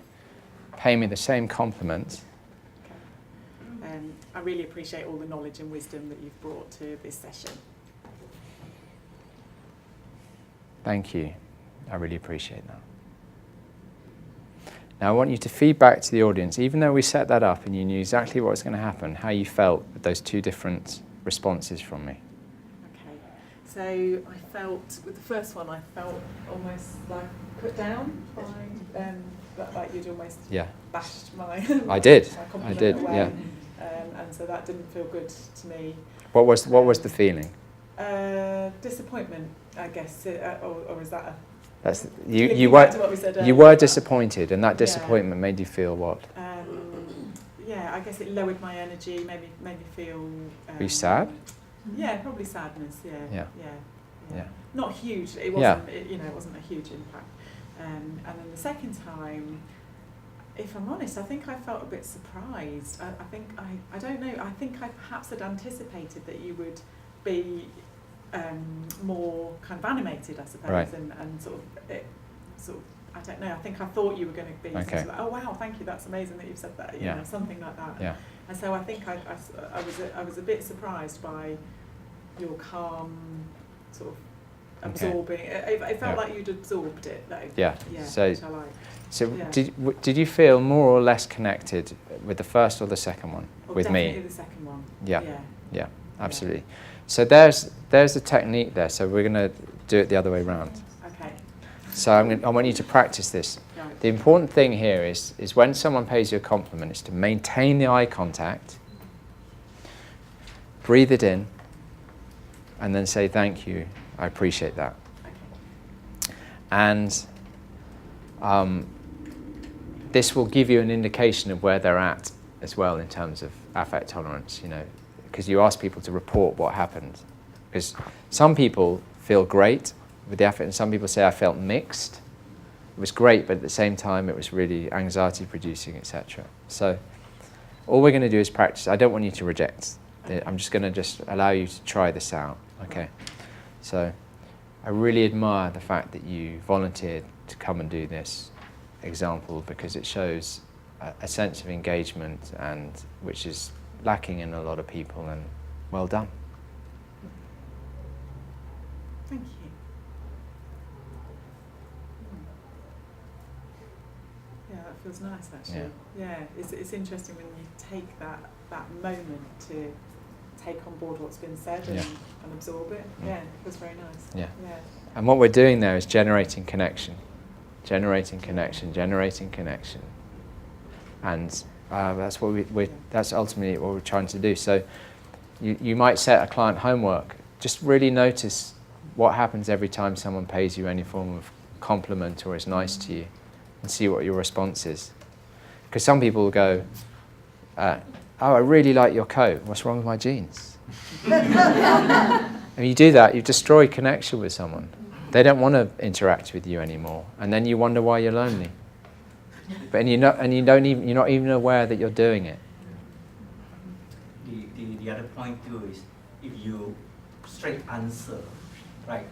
pay me the same compliment. Okay. I really appreciate all the knowledge and wisdom that you've brought to this session. Thank you. I really appreciate that. Now I want you to feed back to the audience, even though we set that up and you knew exactly what was going to happen, how you felt with those 2 different responses from me. Okay, so I felt, with the first one, I felt almost like put down by, like you'd almost bashed my I did, my compliment away. Yeah. And so that didn't feel good to me. What was the feeling? Disappointment, I guess, or is that a... That's You were disappointed, and that disappointment made you feel what? Yeah, I guess it lowered my energy, made me feel... Were you sad? Yeah, probably sadness, yeah. Not huge, it wasn't, it wasn't a huge impact. And then the second time, if I'm honest, I think I felt a bit surprised. I don't know, I think I perhaps had anticipated that you would be more kind of animated, I suppose, right. and sort of, I don't know, I think I thought you were going to be sort of like, oh wow, thank you, that's amazing that you've said that, you know, something like that. Yeah. And so I think I was a bit surprised by your calm, sort of Okay. absorbing. It felt Yeah. like you'd absorbed it, though. Yeah. Yeah, So- which I like. So Yeah. did you feel more or less connected with the first or the second one? Oh, With definitely me? the second one. Yeah. Yeah. Yeah, absolutely. So there's a technique there. So we're going to do it the other way around. Okay. So I want you to practice this. Right. The important thing here is when someone pays you a compliment, is to maintain the eye contact, breathe it in, and then say thank you. I appreciate that. Okay. And this will give you an indication of where they're at as well in terms of affect tolerance, you know, because you ask people to report what happened. Because some people feel great with the affect, and some people say, I felt mixed. It was great, but at the same time, it was really anxiety producing, etc. So all we're going to do is practice. I don't want you to reject. I'm just going to allow you to try this out. Okay. So I really admire the fact that you volunteered to come and do this example, because it shows a sense of engagement, and which is lacking in a lot of people, and well done. Thank you. Yeah, that feels nice, actually. Yeah, it's interesting when you take that moment to take on board what's been said and absorb it. Yeah, it feels very nice. Yeah. Yeah. And what we're doing there is generating connection. Generating connection, generating connection. And that's what that's ultimately what we're trying to do. So you might set a client homework. Just really notice what happens every time someone pays you any form of compliment or is nice to you, and see what your response is. Because some people will go, oh, I really like your coat. What's wrong with my jeans? And you do that, you destroy connection with someone. They don't want to interact with you anymore, and then you wonder why you're lonely. But you're not even aware that you're doing it. The other point too is, if you straight answer, right,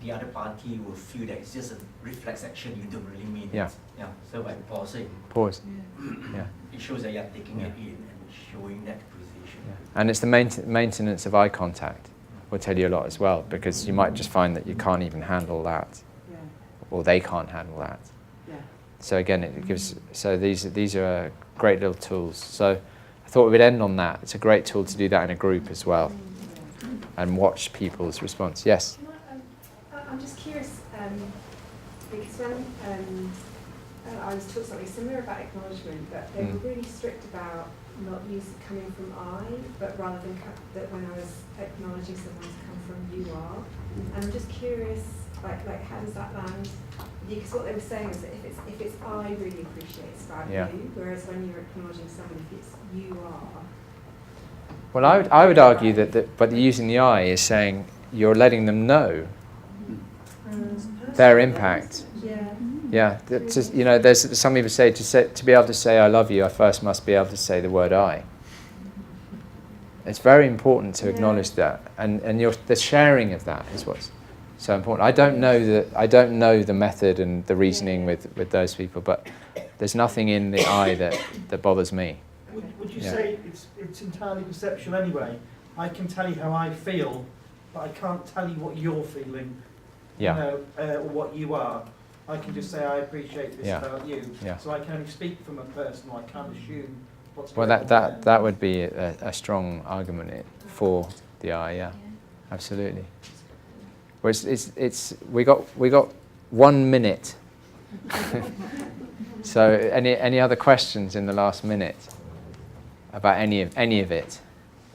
the other party will feel that it's just a reflex action, you don't really mean Yeah. it. Yeah. So by pausing, Pause. Yeah. it shows that you're taking Yeah. it in and showing that appreciation. Yeah. And it's the maintenance of eye contact will tell you a lot as well, because you might just find that you can't even handle that, Yeah. or they can't handle that. Yeah. So again, it gives. So these are great little tools. So I thought we would end on that. It's a great tool to do that in a group as well, and watch people's response. Yes. I'm just curious, because when I was taught something similar about acknowledgement, but they were really strict about not coming from I, but rather than that when I was acknowledging someone to come from you are. And I'm just curious, like how does that land? Because what they were saying is that if it's I really appreciate, it's about you, whereas when you're acknowledging someone, if it's you are. Well, I would argue that but using the I is saying you're letting them know their impact. Yeah. Yeah, that's just, you know, there's some people say to be able to say I love you, I first must be able to say the word I. It's very important to acknowledge that, and the sharing of that is what's so important. I don't know the method and the reasoning with those people, but there's nothing in the I that bothers me. Would you say it's entirely perceptual anyway? I can tell you how I feel, but I can't tell you what you're feeling. Yeah. You know, or what you are. I can just say I appreciate this about you. Yeah. So I can only speak from a person, or I can't assume what's Well, going on. that would be a strong argument for the I. Yeah, absolutely. Well, we got 1 minute. So any other questions in the last minute about any of it?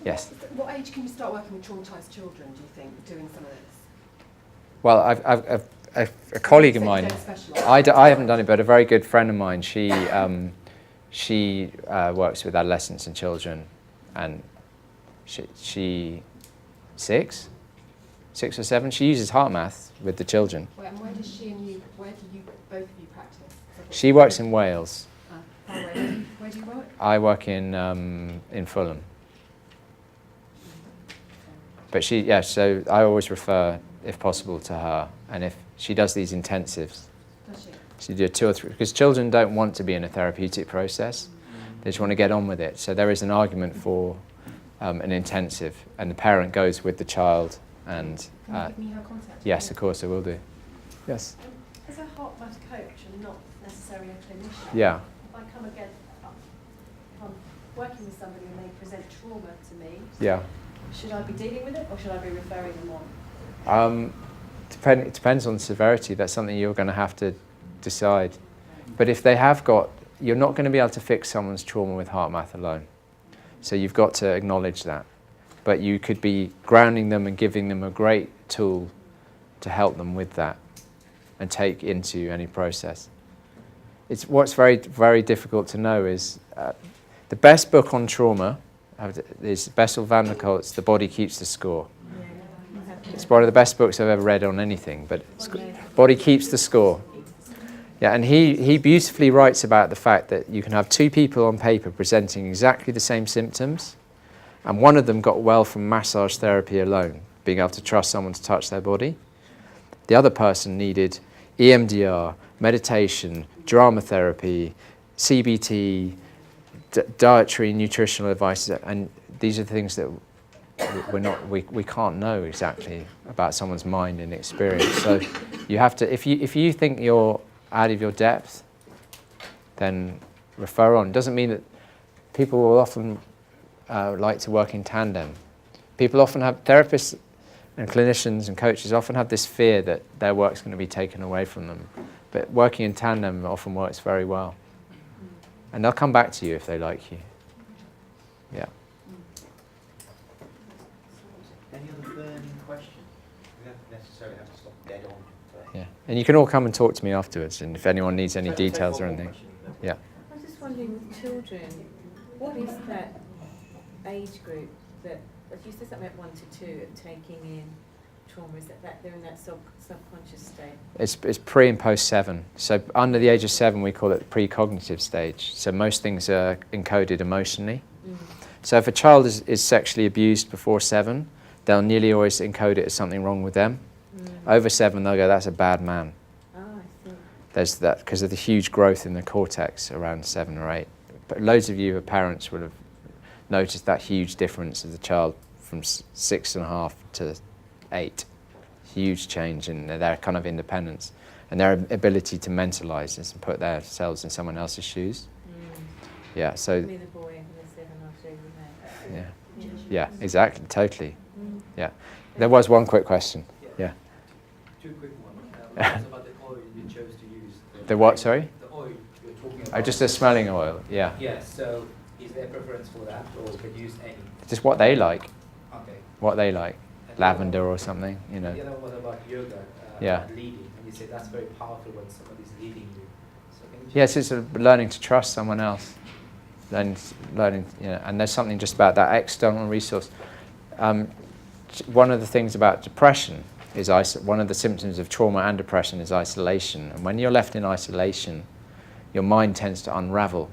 Yes. What age can you start working with traumatised children, do you think, doing some of this? Well, I've a colleague of mine. I haven't done it, but a very good friend of mine. She works with adolescents and children, and she 6 or 7. She uses Heartmath with the children. And where does she and you? Where do you both of you practice? She works in Wales. Where do you work? I work in Fulham. But so I always refer, if possible, to her, and if she does these intensives. Does she? She do 2 or 3, because children don't want to be in a therapeutic process. They just want to get on with it. So there is an argument for an intensive, and the parent goes with the child. And Can you give me her contact? yes, of course, I will do. Yes. As a Heartmath coach and not necessarily a clinician, Yeah. if I come again, if I'm working with somebody and they present trauma to me, Yeah. should I be dealing with it or should I be referring them on? It depends on the severity. That's something you're going to have to decide. But if they have got, you're not going to be able to fix someone's trauma with Heartmath alone. So you've got to acknowledge that. But you could be grounding them and giving them a great tool to help them with that and take into any process. It's what's very, very difficult to know is the best book on trauma is Bessel van der Kolk's The Body Keeps the Score. It's one of the best books I've ever read on anything, but Body Keeps the Score. Yeah, and he beautifully writes about the fact that you can have two people on paper presenting exactly the same symptoms, and one of them got well from massage therapy alone, being able to trust someone to touch their body. The other person needed EMDR, meditation, drama therapy, CBT, dietary and nutritional advice, and these are the things that we can't know exactly about someone's mind and experience. So you have to, if you think you're out of your depth, then refer on. It doesn't mean that people will often like to work in tandem. People often have, therapists and clinicians and coaches often have this fear that their work's going to be taken away from them. But working in tandem often works very well. And they'll come back to you if they like you. Yeah. Any other burning questions? We don't necessarily have to stop dead on. Yeah. And you can all come and talk to me afterwards, and if anyone needs any details or anything. Yeah. I was just wondering, with children, what is that age group that, if you said something at 1 to 2 of taking in trauma, is that they're in that subconscious state? It's pre and post 7. So under the age of 7, we call it the precognitive stage. So most things are encoded emotionally. So if a child is sexually abused before 7, they'll nearly always encode it as something wrong with them. Over 7, they'll go, that's a bad man. Oh, I see. There's that, because of the huge growth in the cortex around 7 or 8. But loads of you, parents, would have noticed that huge difference of the child from 6.5 to 8. Huge change in their kind of independence and their ability to mentalize this and put themselves in someone else's shoes. Yeah, so. Me, the boy, and the 7, I'll show you that. Yeah. Yeah, exactly, totally. Yeah. There was one quick question. Yeah. Two quick ones. What about the oil you chose to use? The what, sorry? The oil you're talking about. Oh, just a smelling oil, yeah. Yeah, so is there a preference for that, or could you use any? Just what they like. Okay. What they like. Lavender or something, you know. The other one about yoga, yeah. Leading, and you say that's very powerful when somebody's leading you. So can you yes, it's learning to trust someone else. Learning, you know, and there's something just about that external resource. One of the things about depression is one of the symptoms of trauma and depression is isolation. And when you're left in isolation, your mind tends to unravel.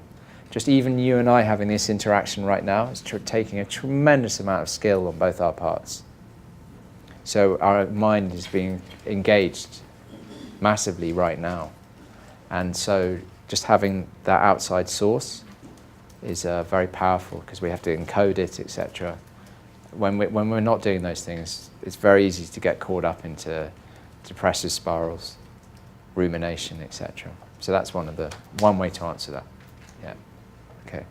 Just even you and I having this interaction right now is taking a tremendous amount of skill on both our parts. So our mind is being engaged massively right now. And so just having that outside source is very powerful because we have to encode it, etc. When we're not doing those things, it's very easy to get caught up into depressive spirals, rumination, etc. So that's one way to answer that. Yeah. Okay.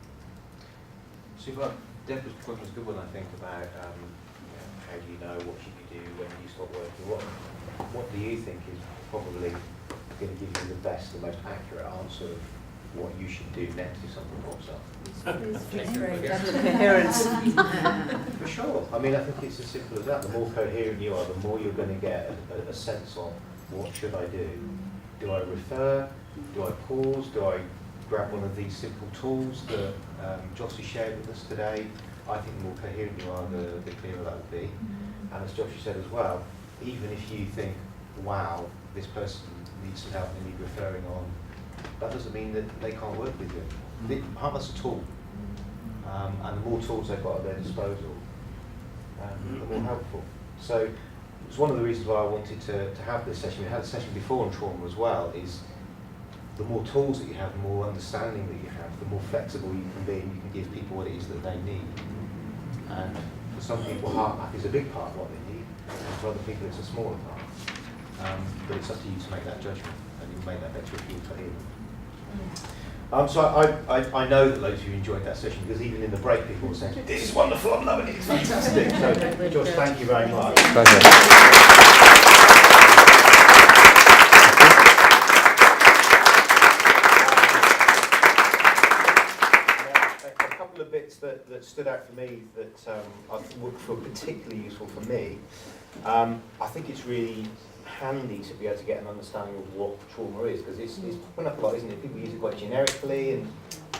So you've got Deborah's point was a good one, I think, about how do you know, what should you do, when do you stop working? What do you think is probably going to give you the best, the most accurate answer of what you should do next if something pops up? Coherence. For sure. I mean, I think it's as simple as that. The more coherent you are, the more you're going to get a sense of what should I do. Do I refer? Do I pause? Do I grab one of these simple tools that Jossie shared with us today? I think the more coherent you are, the clearer that will be. And as Jossie said as well, even if you think, wow, this person needs some help, they need referring on, that doesn't mean that they can't work with you. Heartmath's a tool, and the more tools they've got at their disposal, the more helpful. So it's one of the reasons why I wanted to have this session. We had a session before on trauma as well, is the more tools that you have, the more understanding that you have, the more flexible you can be, and you can give people what it is that they need. And for some people, Heartmath is a big part of what they need, and for other people it's a smaller part. But it's up to you to make that judgment, and you'll make that better if you hear them. So I know that loads of you enjoyed that session, because even in the break people were saying, this is wonderful, I'm loving it, it's fantastic. So Josh, thank you very much. Pleasure. A couple of bits that stood out for me that I would feel particularly useful for me. I think it's really handy to be able to get an understanding of what trauma is, because it's popping up a lot, isn't it? People use it quite generically, and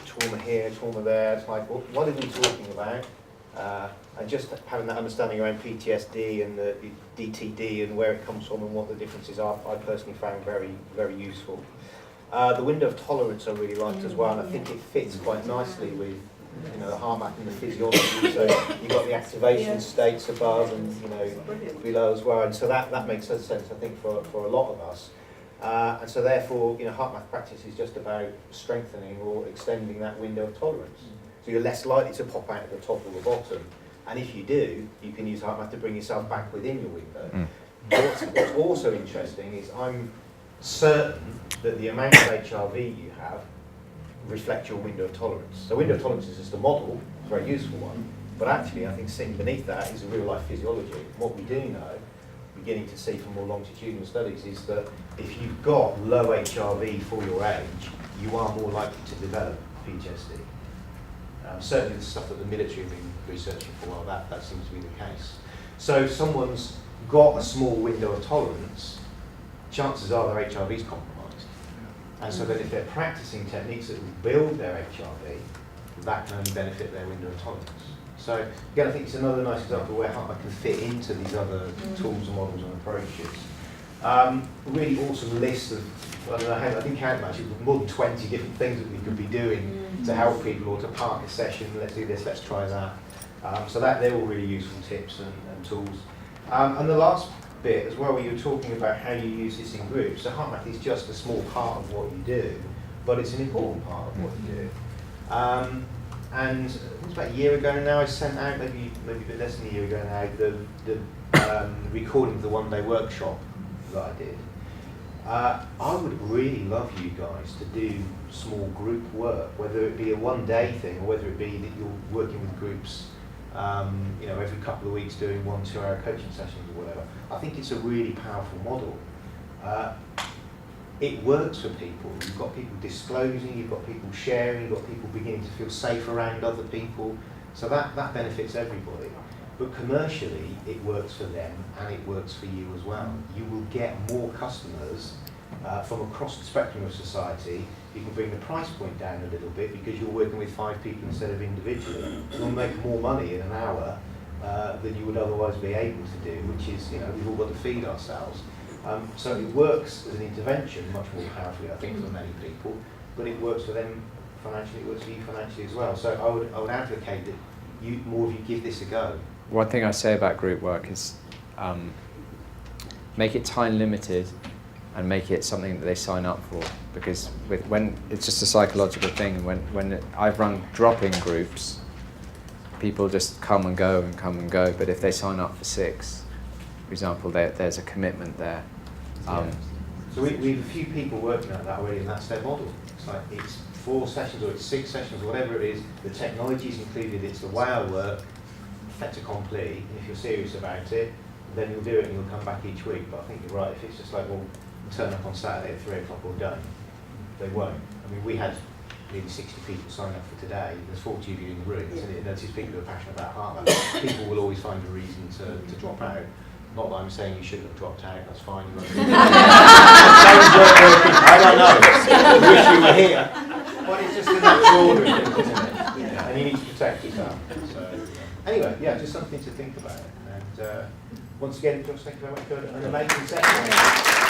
trauma here, trauma there. It's like, what are we talking about? And just having that understanding around PTSD and the DTD and where it comes from and what the differences are, I personally found very, very useful. The window of tolerance I really liked as well, and I think it fits quite nicely with the Heartmath and the physiology. So you've got the activation states above and below as well, and so that makes sense I think for a lot of us. And so therefore, Heartmath practice is just about strengthening or extending that window of tolerance. So you're less likely to pop out at the top or the bottom, and if you do, you can use Heartmath to bring yourself back within your window. What's also interesting is I'm certain that the amount of HRV you have reflect your window of tolerance. So window of tolerance is just a model, it's a very useful one, but actually I think sitting beneath that is a real life physiology. What we do know, beginning to see from more longitudinal studies, is that if you've got low HRV for your age, you are more likely to develop PTSD. Certainly the stuff that the military have been researching for a while, that seems to be the case. So if someone's got a small window of tolerance, chances are their HRV is compromised. And so then if they're practicing techniques that will build their HRV, that can only benefit their window of tolerance. So again, I think it's another nice example where Heartmath can fit into these other tools and models and approaches. A really awesome list of, I didn't count them actually, more than 20 different things that we could be doing to help people, or to park a session, let's do this, let's try that. So they're all really useful tips and tools. And the last bit as well, where you were talking about how you use this in groups. So Heartmath is just a small part of what you do, but it's an important part of what you do. And it was about a year ago now, I sent out, maybe a bit less than a year ago now, the recording of the one-day workshop that I did. I would really love you guys to do small group work, whether it be a one-day thing or whether it be that you're working with groups every couple of weeks doing 1 2-hour coaching sessions or whatever. I think it's a really powerful model. It works for people. You've got people disclosing, you've got people sharing, you've got people beginning to feel safe around other people. So that benefits everybody. But commercially, it works for them and it works for you as well. You will get more customers from across the spectrum of society. You can bring the price point down a little bit because you're working with 5 people instead of individually. You'll make more money in an hour than you would otherwise be able to do, which is, we've all got to feed ourselves. So it works as an intervention much more powerfully, I think, for many people, but it works for them financially, it works for you financially as well. So I would advocate that more of you give this a go. One thing I say about group work is make it time limited and make it something that they sign up for, because when it's just a psychological thing. When I've run drop-in groups, people just come and go, but if they sign up for 6, for example, there's a commitment there. So we have a few people working at that already, and that's their model. It's like it's 4 sessions or it's 6 sessions, or whatever it is. The technology is included. It's the way I work, fait accompli. And if you're serious about it, then you'll do it and you'll come back each week. But I think you're right. If it's just like, well, turn up on Saturday at 3 o'clock or done, they won't. I mean, we had nearly 60 people sign up for today. There's 40 of you in the room. So it notices people who are passionate about Heartmath. People will always find a reason to drop out. Not that I'm saying you shouldn't have dropped out, that's fine. You I don't know. I wish you were here. But it's just a natural order, isn't it? Yeah. And you need to protect yourself. So, anyway, yeah, just something to think about. And once again, Josh, thank you very much for an amazing session.